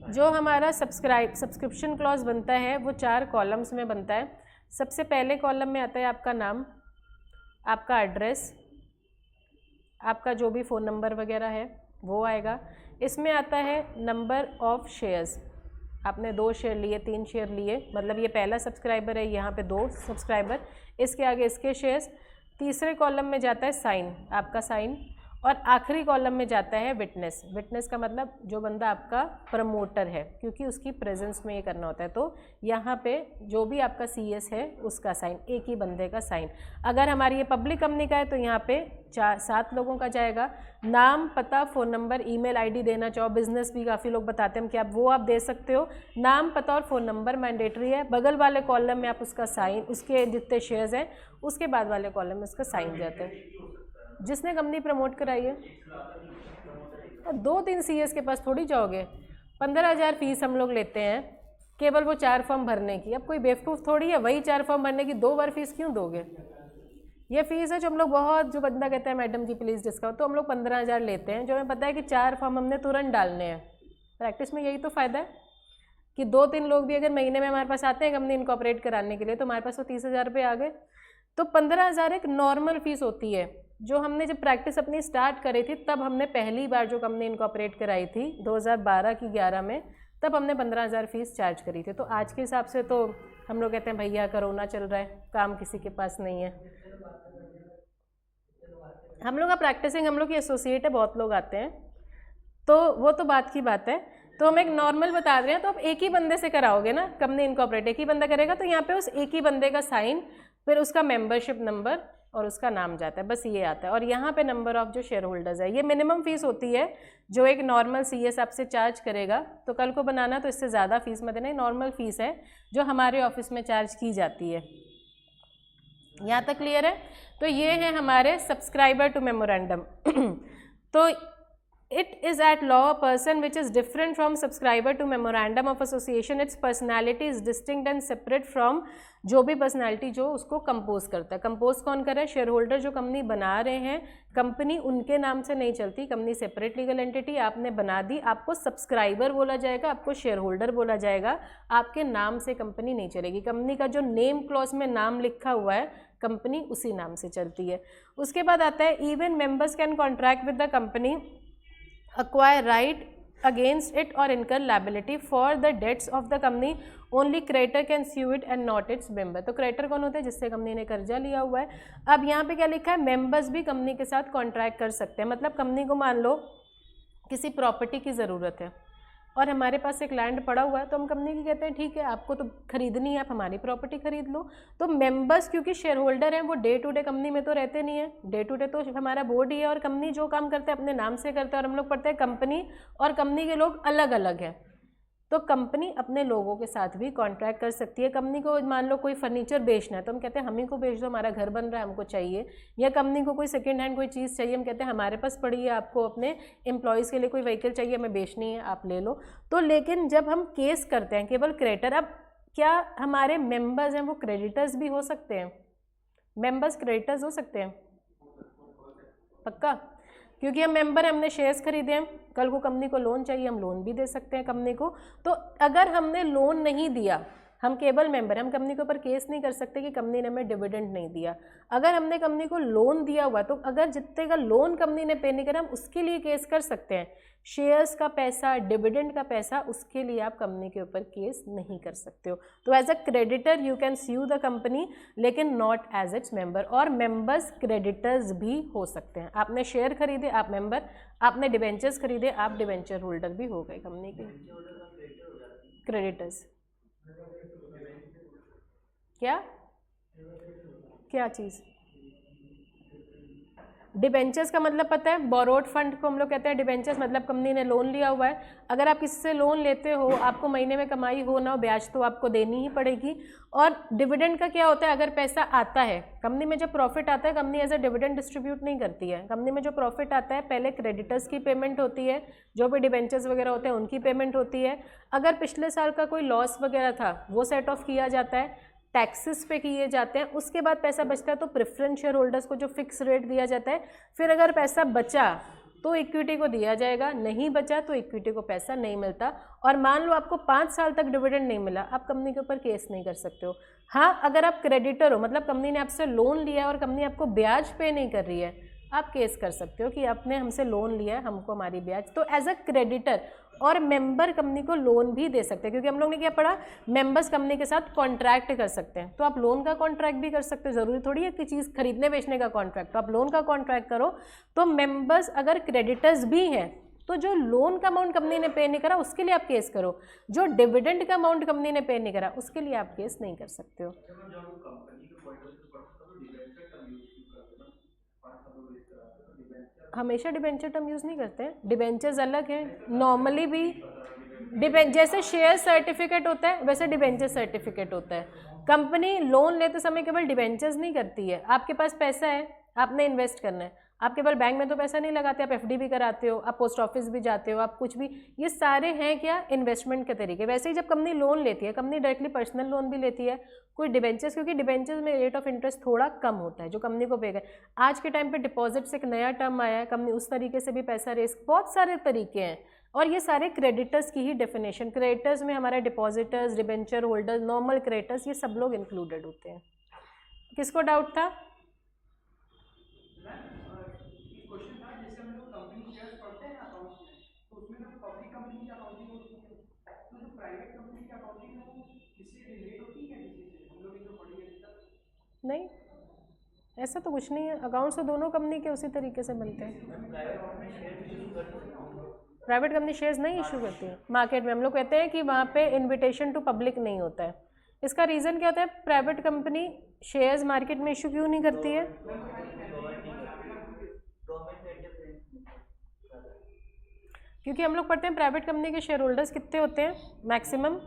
जो हमारा सब्सक्रिप्शन क्लॉज बनता है वो 4 कॉलम्स में बनता है। सबसे पहले कॉलम में आता है आपका नाम, आपका एड्रेस, आपका जो भी फ़ोन नंबर वगैरह है वो आएगा। इसमें आता है नंबर ऑफ शेयर्स, आपने 2 शेयर लिए, 3 शेयर लिए, मतलब ये पहला सब्सक्राइबर है, यहाँ पे 2 सब्सक्राइबर, इसके आगे इसके शेयर्स। तीसरे कॉलम में जाता है साइन, आपका साइन, और आखिरी कॉलम में जाता है विटनेस। विटनेस का मतलब जो बंदा आपका प्रमोटर है, क्योंकि उसकी प्रेजेंस में ये करना होता है। तो यहाँ पे जो भी आपका CS है उसका साइन, एक ही बंदे का साइन। अगर हमारी ये पब्लिक कंपनी का है तो यहाँ पे 7 लोगों का जाएगा। नाम, पता, फ़ोन नंबर, ईमेल आईडी देना चाहो, बिजनेस भी काफ़ी लोग बताते हैं कि आप वो आप दे सकते हो। नाम, पता और फ़ोन नंबर मैंडेटरी है। बगल वाले कॉलम में आप उसका साइन, उसके जितने शेयर्स हैं उसके बाद वाले कॉलम में उसका साइन जाता है। जिसने कंपनी प्रमोट कराई है, 2-3 CS के पास थोड़ी जाओगे। 15,000 फीस हम लोग लेते हैं केवल वो 4 फॉर्म भरने की। अब कोई बेवकूफ़ थोड़ी है, वही 4 फॉर्म भरने की 2 बार फीस क्यों दोगे? ये फीस है जो हम लोग बहुत, जो बंदा कहता है मैडम जी प्लीज़ डिस्काउंट, तो हम लोग 15,000 लेते हैं, जो हमें पता है कि 4 फॉर्म हमने तुरंत डालने हैं। प्रैक्टिस में यही तो फ़ायदा है कि 2-3 लोग भी अगर महीने में हमारे पास आते हैं कंपनी इनकॉर्पोरेट कराने के लिए, तो हमारे पास वो 30,000 रुपये आ गए। तो 15,000 एक नॉर्मल फीस होती है। जो हमने जब प्रैक्टिस अपनी स्टार्ट करी थी तब हमने पहली बार जो कंपनी इनकॉर्पोरेट कराई थी 2012 की 11 में, तब हमने 15,000 फीस चार्ज करी थी। तो आज के हिसाब से तो हम लोग कहते हैं भैया कोरोना चल रहा है, काम किसी के पास नहीं है। हम लोग का प्रैक्टिसिंग, हम लोग की एसोसिएट है, बहुत लोग आते हैं, तो वो तो बात की बात है। तो हम एक नॉर्मल बता रहे हैं, तो आप एक ही बंदे से कराओगे ना कंपनी इनकॉर्पोरेट, एक ही बंदा करेगा, तो यहाँ पे उस एक ही बंदे का साइन, फिर उसका मेंबरशिप नंबर और उसका नाम जाता है, बस ये आता है। और यहाँ पे नंबर ऑफ जो शेयर होल्डर्स है, ये मिनिमम फीस होती है जो एक नॉर्मल CS आपसे चार्ज करेगा। तो कल को बनाना तो इससे ज़्यादा फीस मत देना, नॉर्मल फीस है जो हमारे ऑफिस में चार्ज की जाती है। यहाँ तक क्लियर है? तो ये है हमारे सब्सक्राइबर टू मेमोरेंडम। तो it is at law a person which is different from subscriber to memorandum of association, its personality is distinct and separate from जो भी पर्सनैलिटी जो उसको कंपोज करता है। कंपोज कौन कर रहा है? शेयर होल्डर जो कंपनी बना रहे हैं, कंपनी उनके नाम से नहीं चलती, कंपनी सेपरेट लीगल एंटिटी आपने बना दी, आपको सब्सक्राइबर बोला जाएगा, आपको शेयर होल्डर बोला जाएगा, आपके नाम से कंपनी नहीं चलेगी। कंपनी का जो नेम क्लॉज में नाम लिखा हुआ है, कंपनी उसी नाम से चलती है। उसके बाद आता है even members can contract with the company, acquire right against it or incur liability for the debts of the company, only creditor can sue it and not its member। तो क्रेडिटर कौन होता है? जिससे कंपनी ने कर्जा लिया हुआ है। अब यहाँ पे क्या लिखा है? मेंबर्स भी कंपनी के साथ कॉन्ट्रैक्ट कर सकते हैं। मतलब कंपनी को मान लो किसी प्रॉपर्टी की ज़रूरत है और हमारे पास एक लैंड पड़ा हुआ है, तो हम कंपनी की कहते हैं ठीक है आपको तो खरीदनी है, आप हमारी प्रॉपर्टी खरीद लो। तो मेंबर्स क्योंकि शेयर होल्डर हैं, वो डे टू डे कंपनी में तो रहते नहीं है, डे टू डे तो हमारा बोर्ड ही है और कंपनी जो काम करते हैं अपने नाम से करते हैं, और हम लोग पढ़ते हैं कंपनी और कंपनी के लोग अलग अलग हैं। तो कंपनी अपने लोगों के साथ भी कॉन्ट्रैक्ट कर सकती है। कंपनी को मान लो कोई फर्नीचर बेचना है तो हम कहते हैं हम ही को बेच दो, हमारा घर बन रहा है हमको चाहिए। या कंपनी को कोई सेकंड हैंड कोई चीज़ चाहिए, हम कहते हैं हमारे पास पड़ी है, आपको अपने एम्प्लॉयज़ के लिए कोई व्हीकल चाहिए, हमें बेचनी है, आप ले लो। तो लेकिन जब हम केस करते हैं केवल क्रेडिटर, अब क्या हमारे मेंबर्स हैं वो क्रेडिटर्स भी हो सकते हैं? मेंबर्स क्रेडिटर्स हो सकते हैं पक्का? क्योंकि हम मेंबर हैं, हमने शेयर्स खरीदे हैं, कल को कंपनी को लोन चाहिए, हम लोन भी दे सकते हैं कंपनी को। तो अगर हमने लोन नहीं दिया, हम केवल मेंबर, हम कंपनी के ऊपर केस नहीं कर सकते कि कंपनी ने हमें डिविडेंड नहीं दिया। अगर हमने कंपनी को लोन दिया हुआ, तो अगर जितने का लोन कंपनी ने पे नहीं करा, हम उसके लिए केस कर सकते हैं। शेयर्स का पैसा, डिविडेंड का पैसा, उसके लिए आप कंपनी के ऊपर केस नहीं कर सकते हो। तो as a creditor you can sue the company, लेकिन नॉट एज इट्स मेंबर। और मेंबर्स क्रेडिटर्स भी हो सकते हैं। आपने शेयर खरीदे, आप मेंबर, आपने डिबेंचर्स खरीदे, आप डिबेंचर होल्डर भी हो गए कंपनी के क्रेडिटर्स। क्या क्या चीज़? डिबेंचर्स का मतलब पता है? बोरोड फंड को हम लोग कहते हैं डिबेंचर्स, मतलब कंपनी ने लोन लिया हुआ है। अगर आप किसी से लोन लेते हो, आपको महीने में कमाई हो ना हो, ब्याज तो आपको देनी ही पड़ेगी। और डिविडेंड का क्या होता है? अगर पैसा आता है कंपनी में, जब प्रॉफिट आता है, company as a dividend distribute नहीं करती है। कंपनी में जो प्रॉफिट आता है, पहले क्रेडिटर्स की पेमेंट होती है, जो भी डिबेंचर्स वगैरह होते हैं उनकी पेमेंट होती है। अगर पिछले साल का कोई लॉस वगैरह था वो सेट ऑफ किया जाता है, टैक्सेस पे किए जाते हैं। उसके बाद पैसा बचता है तो प्रेफरेंस शेयर होल्डर्स को जो फिक्स रेट दिया जाता है। फिर अगर पैसा बचा तो इक्विटी को दिया जाएगा, नहीं बचा तो इक्विटी को पैसा नहीं मिलता। और मान लो आपको 5 साल तक डिविडेंड नहीं मिला, आप कंपनी के ऊपर केस नहीं कर सकते हो। हाँ, अगर आप क्रेडिटर हो, मतलब कंपनी ने आपसे लोन लिया है और कंपनी आपको ब्याज पे नहीं कर रही है, आप केस कर सकते हो कि आपने हमसे लोन लिया है, हमको हमारी ब्याज। तो एज अ क्रेडिटर और मेंबर कंपनी को लोन भी दे सकते हैं, क्योंकि हम लोग ने क्या पढ़ा, मेंबर्स कंपनी के साथ कॉन्ट्रैक्ट कर सकते हैं। तो आप लोन का कॉन्ट्रैक्ट भी कर सकते हो, जरूरी थोड़ी है कि चीज़ खरीदने बेचने का कॉन्ट्रैक्ट, तो आप लोन का कॉन्ट्रैक्ट करो। तो मेंबर्स अगर क्रेडिटर्स भी हैं तो जो लोन का अमाउंट कंपनी ने पे नहीं करा उसके लिए आप केस करो, जो डिविडेंड का अमाउंट कंपनी ने पे नहीं करा उसके लिए आप केस नहीं कर सकते हो। हमेशा डिबेंचर टर्म यूज़ नहीं करते हैं, डिबेंचर्स अलग है नॉर्मली भी। जैसे शेयर सर्टिफिकेट होता है वैसे डिबेंचर सर्टिफिकेट होता है। कंपनी लोन लेते समय केवल डिबेंचर्स नहीं करती है, आपके पास पैसा है आपने इन्वेस्ट करना है, आप केवल बैंक में तो पैसा नहीं लगाते, आप एफडी भी कराते हो, आप पोस्ट ऑफिस भी जाते हो, आप कुछ भी, ये सारे हैं क्या इन्वेस्टमेंट के तरीके। वैसे ही जब कंपनी लोन लेती है, कंपनी डायरेक्टली पर्सनल लोन भी लेती है, कोई डिबेंचर्स, क्योंकि डिबेंचर्स में रेट ऑफ इंटरेस्ट थोड़ा कम होता है जो कंपनी को पे करे। आज के टाइम पे डिपॉजिट्स एक नया टर्म आया है, कंपनी उस तरीके से भी पैसा रेस, बहुत सारे तरीके हैं, और ये सारे क्रेडिटर्स की ही डेफिनेशन। क्रेडिटर्स में हमारे depositors, debenture holders, normal creditors, ये सब लोग इंक्लूडेड होते हैं। किसको डाउट था? नहीं, ऐसा तो कुछ नहीं है, अकाउंट्स तो दोनों कंपनी के उसी तरीके से बनते हैं। प्राइवेट कंपनी शेयर्स नहीं इशू करती है मार्केट में। हम लोग कहते हैं कि वहाँ पे इनविटेशन टू पब्लिक नहीं होता है। इसका रीज़न क्या होता है, प्राइवेट कंपनी शेयर्स मार्केट में इशू क्यों नहीं करती है? क्योंकि हम लोग पढ़ते हैं प्राइवेट कंपनी के शेयर होल्डर्स कितने होते हैं, मैक्सिमम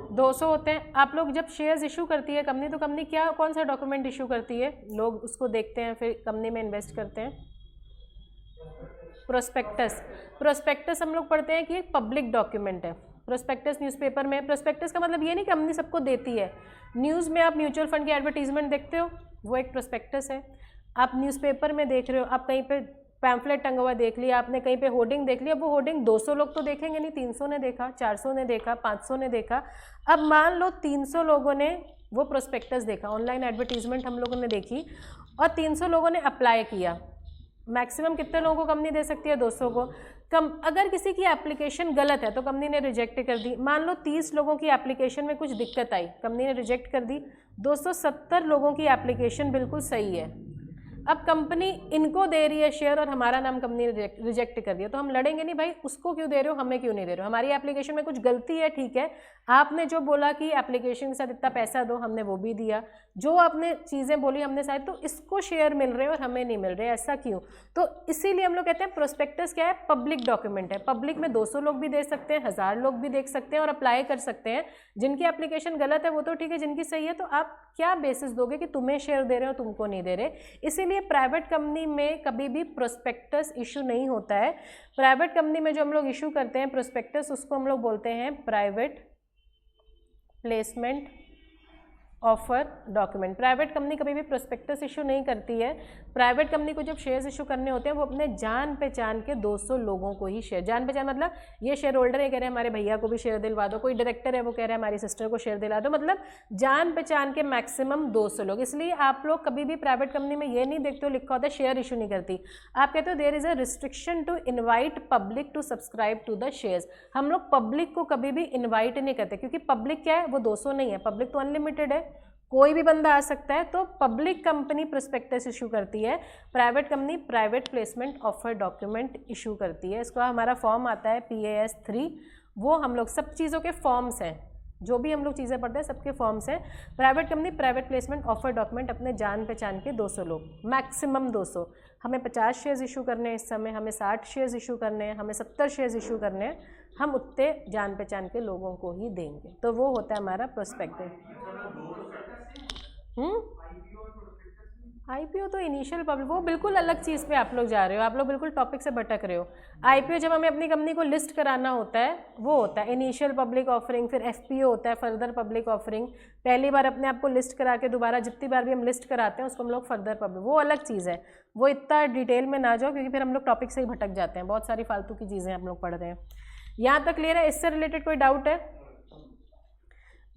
200 होते हैं। आप लोग जब शेयर्स इशू करती है कंपनी, तो कंपनी क्या, कौन सा डॉक्यूमेंट इशू करती है, लोग उसको देखते हैं फिर कंपनी में इन्वेस्ट करते हैं, प्रोस्पेक्टस। प्रोस्पेक्टस हम लोग पढ़ते हैं कि एक पब्लिक डॉक्यूमेंट है। प्रोस्पेक्टस न्यूज़पेपर में, प्रोस्पेक्टस का मतलब ये नहीं कंपनी सबको देती है, न्यूज़ में आप म्यूचुअल फंड की एडवर्टीजमेंट देखते हो, वो एक प्रोस्पेक्टस है। आप न्यूज़पेपर में देख रहे हो, आप कहीं पे पैम्फलेट टंगा हुआ देख लिया आपने, कहीं पे होर्डिंग देख लिया, वो होर्डिंग 200 लोग तो देखेंगे नहीं, 300 ने देखा, 400 ने देखा, 500 ने देखा। अब मान लो 300 लोगों ने वो प्रोस्पेक्टस देखा, ऑनलाइन एडवर्टीजमेंट हम लोगों ने देखी, और 300 लोगों ने अप्लाई किया। मैक्सिमम कितने लोगों को कंपनी दे सकती है, 200 को। अगर किसी की एप्लीकेशन गलत है तो कंपनी ने रिजेक्ट कर दी। मान लो 30 लोगों की एप्लीकेशन में कुछ दिक्कत आई, कंपनी ने रिजेक्ट कर दी। 270 लोगों की एप्लीकेशन बिल्कुल सही है। अब कंपनी इनको दे रही है शेयर और हमारा नाम कंपनी ने रिजेक्ट कर दिया, तो हम लड़ेंगे नहीं, भाई उसको क्यों दे रहे हो, हमें क्यों नहीं दे रहे हो, हमारी एप्लीकेशन में कुछ गलती है, ठीक है, आपने जो बोला कि एप्लीकेशन के साथ इतना पैसा दो, हमने वो भी दिया, जो आपने चीज़ें बोली हमने शायद, तो इसको शेयर मिल रहे हैं और हमें नहीं मिल रहे, ऐसा क्यों? तो इसीलिए हम लोग कहते हैं प्रोस्पेक्टस क्या है, पब्लिक डॉक्यूमेंट है। पब्लिक में 200 लोग भी दे सकते हैं, 1000 लोग भी देख सकते हैं और अप्लाई कर सकते हैं। जिनकी एप्लीकेशन गलत है वो तो ठीक है, जिनकी सही है तो आप क्या बेसिस दोगे कि तुम्हें शेयर दे रहे हो तुमको नहीं दे रहे? इसीलिए प्राइवेट कंपनी में कभी भी प्रोस्पेक्टस इशू नहीं होता है। प्राइवेट कंपनी में जो हम लोग इशू करते हैं प्रोस्पेक्टस, उसको हम लोग बोलते हैं private placement offer document. Private company कभी भी प्रोस्पेक्टस इशू नहीं करती है। प्राइवेट कंपनी को जब शेयर्स इशू करने होते हैं वो अपने जान पहचान के 200 लोगों को ही शेयर, जान पहचान मतलब ये शेयर होल्डर है कह रहे हैं हमारे भैया को भी शेयर दिलवा दो, कोई डायरेक्टर है वो कह रहे हैं हमारी सिस्टर को शेयर दिला दो, मतलब जान पहचान के मैक्सिमम 200 लोग। इसलिए आप लोग कभी भी प्राइवेट कंपनी में ये नहीं देखते हो लिखा होता है शेयर इशू नहीं करती, आप कहते हो there is a restriction to invite public to subscribe to the shares. हम लोग पब्लिक को कभी भी इन्वाइट नहीं करते, क्योंकि पब्लिक क्या है, वो 200 नहीं है, पब्लिक तो अनलिमिटेड है, कोई भी बंदा आ सकता है। तो पब्लिक कंपनी प्रोस्पेक्टस इशू करती है, private company private placement offer document issue करती है। इसका हमारा फॉर्म आता है PAS 3, वो हम लोग सब चीज़ों के फॉर्म्स हैं, जो भी हम लोग चीज़ें पढ़ते हैं सबके फॉर्म्स हैं। Private company private placement offer document अपने जान पहचान के 200 लोग, मैक्सिमम 200। हमें 50 शेयर्स इशू करने हैं इस समय, हमें 60 शेयर्स इशू करने हैं, हमें 70 शेयर्स इशू करने हैं, हम उतने जान पहचान के लोगों को ही देंगे। तो वो होता है हमारा प्रोस्पेक्टस। IPO तो इनिशियल पब्लिक, वो बिल्कुल अलग चीज़ पे आप लोग जा रहे हो, आप लोग बिल्कुल टॉपिक से भटक रहे हो। IPO जब हमें अपनी कंपनी को लिस्ट कराना होता है वो होता है इनिशियल पब्लिक ऑफरिंग, फिर FPO होता है फर्दर पब्लिक ऑफरिंग। पहली बार अपने आप को लिस्ट करा के दोबारा जितनी बार भी हम लिस्ट कराते हैं उसको हम लोग फर्दर पब्लिक, वो अलग चीज़ है, वो इतना डिटेल में ना जाओ क्योंकि फिर हम लोग टॉपिक से ही भटक जाते हैं, बहुत सारी फालतू की चीज़ें हम लोग पढ़ रहे हैं। यहाँ तक क्लियर है? इससे रिलेटेड कोई डाउट है?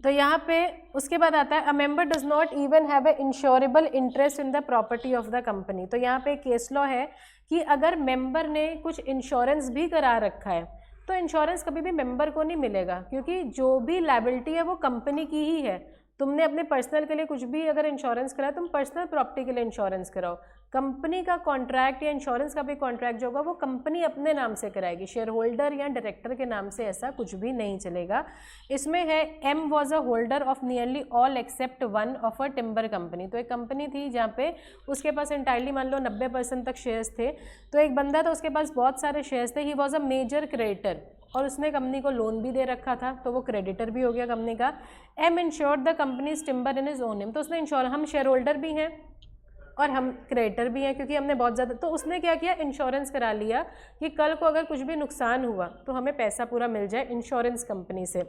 तो यहाँ पे उसके बाद आता है a member does not even have a insurable interest in the property of the company. तो यहाँ पे केस लॉ है कि अगर मेंबर ने कुछ इंश्योरेंस भी करा रखा है तो इंश्योरेंस कभी भी मेंबर को नहीं मिलेगा, क्योंकि जो भी लायबिलिटी है वो कंपनी की ही है। तुमने अपने पर्सनल के लिए कुछ भी अगर इंश्योरेंस कराया, तुम पर्सनल प्रॉपर्टी के लिए इंश्योरेंस कराओ। कंपनी का कॉन्ट्रैक्ट या इंश्योरेंस का भी कॉन्ट्रैक्ट जो होगा वो कंपनी अपने नाम से कराएगी, शेयर होल्डर या डायरेक्टर के नाम से ऐसा कुछ भी नहीं चलेगा। इसमें है M was a holder of nearly all except one of a timber company. तो एक कंपनी थी जहाँ पे उसके पास इंटायरली मान लो 90% तक शेयर्स थे। तो एक बंदा था, उसके पास बहुत सारे शेयर्स थे, he was a major creditor, और उसने कंपनी को लोन भी दे रखा था, तो वो क्रेडिटर भी हो गया कंपनी का। M insured the company's timber in his own name. तो उसने इंश्योर, हम शेयर होल्डर भी हैं और हम क्रेडिटर भी हैं, क्योंकि हमने बहुत ज़्यादा, तो उसने क्या किया, इंश्योरेंस करा लिया कि कल को अगर कुछ भी नुकसान हुआ तो हमें पैसा पूरा मिल जाए इंश्योरेंस कंपनी से।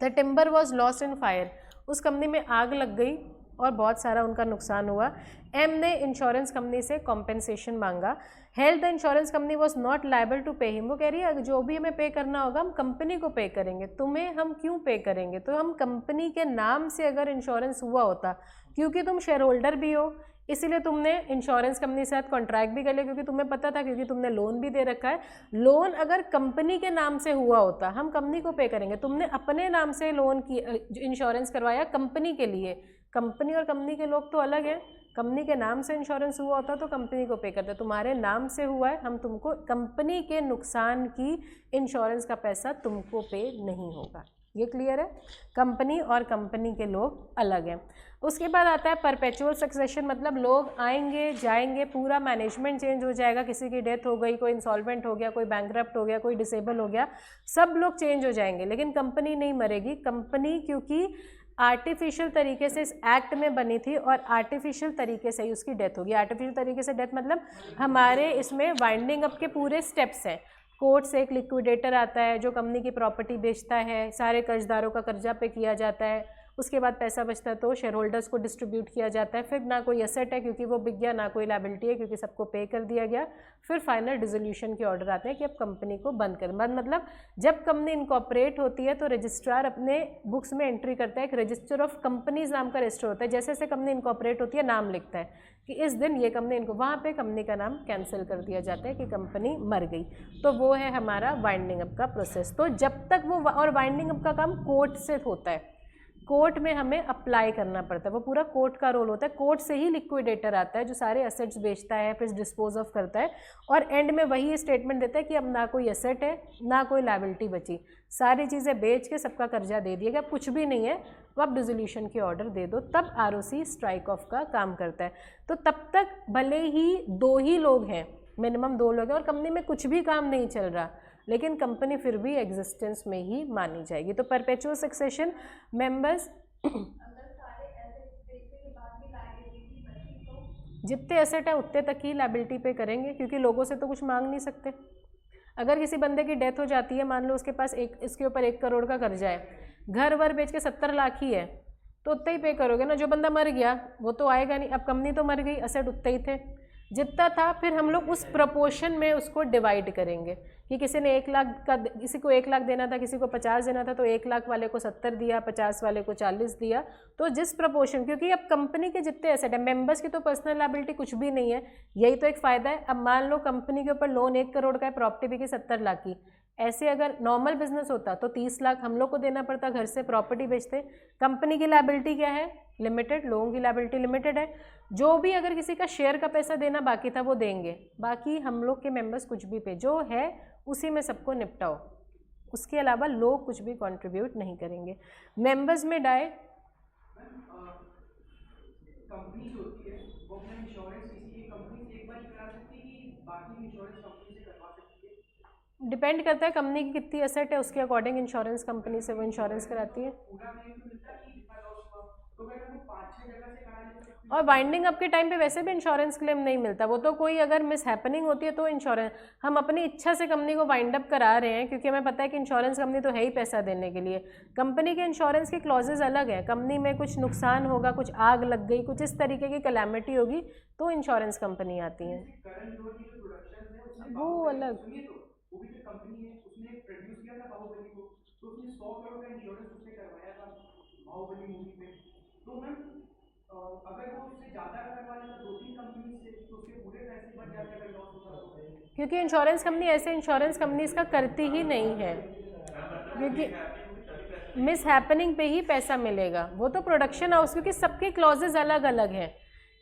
The timber was lost in fire. उस कंपनी में आग लग गई और बहुत सारा उनका नुकसान हुआ। एम ने इंश्योरेंस कंपनी से कॉम्पेंसेशन मांगा। Held the insurance company was not liable to pay him. वो कह रही है जो भी हमें पे करना होगा हम कंपनी को पे करेंगे, तुम्हें हम क्यों पे करेंगे। तो हम कंपनी के नाम से अगर इंश्योरेंस हुआ होता, क्योंकि तुम शेयर होल्डर भी हो इसीलिए तुमने इंश्योरेंस कंपनी के साथ कॉन्ट्रैक्ट भी कर लिया, क्योंकि तुम्हें पता था, क्योंकि तुमने लोन भी दे रखा है। लोन अगर कंपनी के नाम से हुआ होता हम कंपनी को पे करेंगे, तुमने अपने नाम से लोन की इंश्योरेंस करवाया कंपनी के लिए। कंपनी और कंपनी के लोग तो अलग हैं। कंपनी के नाम से इंश्योरेंस हुआ होता तो कंपनी को पे करते, तुम्हारे नाम से हुआ है, हम तुमको कंपनी के नुकसान की इंश्योरेंस का पैसा तुमको पे नहीं होगा। ये क्लियर है। कंपनी और कंपनी के लोग अलग हैं। उसके बाद आता है परपेचुअल सक्सेशन, मतलब लोग आएंगे जाएंगे, पूरा मैनेजमेंट चेंज हो जाएगा, किसी की डेथ हो गई, कोई इंसॉल्वेंट हो गया, कोई बैंकरप्ट हो गया, कोई डिसेबल हो गया, सब लोग चेंज हो जाएंगे, लेकिन कंपनी नहीं मरेगी। कंपनी क्योंकि आर्टिफिशियल तरीके से इस एक्ट में बनी थी और आर्टिफिशियल तरीके से ही उसकी डेथ होगी। आर्टिफिशियल तरीके से डेथ मतलब हमारे इसमें वाइंडिंग अप के पूरे स्टेप्स हैं। कोर्ट से एक लिक्विडेटर आता है जो कंपनी की प्रॉपर्टी बेचता है, सारे कर्जदारों का कर्जा पे किया जाता है, उसके बाद पैसा बचता है तो शेयर होल्डर्स को डिस्ट्रीब्यूट किया जाता है। फिर ना कोई एसेट है क्योंकि वो बिक गया, ना कोई लायबिलिटी है क्योंकि सबको पे कर दिया गया। फिर फाइनल डिसोल्यूशन के ऑर्डर आते हैं कि अब कंपनी को बंद कर, मतलब जब कंपनी इनकॉर्पोरेट होती है तो रजिस्ट्रार अपने बुक्स में एंट्री करता है, एक रजिस्टर ऑफ कंपनीज नाम का रजिस्टर होता है। जैसे जैसे कंपनी इनकॉर्पोरेट होती है नाम लिखता है कि इस दिन ये कंपनी इनको, वहाँ पे कंपनी का नाम कैंसिल कर दिया जाता है कि कंपनी मर गई। तो वो है हमारा वाइंडिंग अप का प्रोसेस। तो जब तक वो, और वाइंडिंग अप का काम कोर्ट से होता है, कोर्ट में हमें अप्लाई करना पड़ता है, वो पूरा कोर्ट का रोल होता है। कोर्ट से ही लिक्विडेटर आता है जो सारे एसेट्स बेचता है फिर डिस्पोज ऑफ करता है, और एंड में वही स्टेटमेंट देता है कि अब ना कोई एसेट है ना कोई लायबिलिटी बची, सारी चीज़ें बेच के सबका कर्जा दे दिया गया, कुछ भी नहीं है, तो आप डिसोल्यूशन के ऑर्डर दे दो। तब आरओसी स्ट्राइक ऑफ का काम करता है। तो तब तक भले ही दो ही लोग हैं, मिनिमम 2 लोग हैं, और कंपनी में कुछ भी काम नहीं चल रहा, लेकिन कंपनी फिर भी एग्जिस्टेंस में ही मानी जाएगी। तो परपेचुअल सक्सेशन मेंबर्स जितने एसेट है उतने तक ही लायबिलिटी पे करेंगे, क्योंकि लोगों से तो कुछ मांग नहीं सकते। अगर किसी बंदे की डेथ हो जाती है, मान लो उसके पास इसके ऊपर 1 करोड़ का कर्जा है, घर वर बेच के 70 लाख ही है, तो उतना ही पे करोगे ना। जो बंदा मर गया वो तो आएगा नहीं, अब कंपनी तो मर गई, एसेट उतने ही थे, जितना था फिर हम लोग उस प्रपोर्शन में उसको डिवाइड करेंगे कि किसी ने 1 लाख का, किसी को 1 लाख देना था, किसी को 50 देना था, तो 1 लाख वाले को 70 दिया, 50 वाले को 40 दिया। तो जिस प्रपोर्शन, क्योंकि अब कंपनी के जितने एसेट है, मेंबर्स की तो पर्सनल लायबिलिटी कुछ भी नहीं है, यही तो एक फ़ायदा है। अब मान लो कंपनी के ऊपर लोन 1 करोड़ का है, प्रॉपर्टी बिकी 70 लाख की, ऐसे अगर नॉर्मल बिजनेस होता तो 30 लाख हम लोग को देना पड़ता, घर से प्रॉपर्टी बेचते। कंपनी की लायबिलिटी क्या है, लिमिटेड, लोगों की लायबिलिटी लिमिटेड है। जो भी अगर किसी का शेयर का पैसा देना बाकी था वो देंगे, बाकी हम लोग के मेंबर्स कुछ भी पे, जो है उसी में सबको निपटाओ, उसके अलावा लोग कुछ भी कंट्रीब्यूट नहीं करेंगे। मेंबर्स में डाए कंपनी जो होती है वो अपना इंश्योरेंस किसी एक कंपनी से एक बार ही करा सकती है कि बाकी भी इंश्योरेंस कंपनी से करवा सकती है? डिपेंड करता है कंपनी की कितनी एसेट है, उसके अकॉर्डिंग इंश्योरेंस कंपनी से वो इंश्योरेंस कराती है। पूरा क्लेम तो मिलता है कि जितना लॉस हुआ, तो अगर वो 5-6 जगह से करा ले तो और वाइंडिंग अप के टाइम पे वैसे भी इंश्योरेंस क्लेम नहीं मिलता, वो तो कोई अगर मिस हैपनिंग होती है तो इंश्योरेंस, हम अपनी इच्छा से कंपनी को वाइंड अप करा रहे हैं क्योंकि हमें पता है कि इंश्योरेंस कंपनी तो है ही पैसा देने के लिए। कंपनी के इंश्योरेंस के क्लॉजेज अलग हैं, कंपनी में कुछ नुकसान होगा, कुछ आग लग गई, कुछ इस तरीके की कैलामिटी होगी तो इंश्योरेंस कंपनी आती है, करण जोहर की जो प्रोडक्शन है उसने वो बाहुबली, अलग। सुनिए तो वो भी जो कंपनी है उसने प्रोड्यूस किया था बाहुबली को, तो उसने 100 करोड़ का इंश्योरेंस उसने करवाया था बाहुबली मूवी पे। तो मैम अगर वो उससे ज़्यादा का करवा लेता 2-3 कंपनी से, तो उसके पूरे पैसे बच जाते अगर लॉस होता तो। क्योंकि इंश्योरेंस कंपनी ऐसे इंश्योरेंस कंपनी इसका करती ही नहीं है, क्योंकि मिस हैपनिंग पे ही पैसा मिलेगा। वो तो प्रोडक्शन हाउस, क्योंकि सबके क्लॉजेज अलग अलग हैं,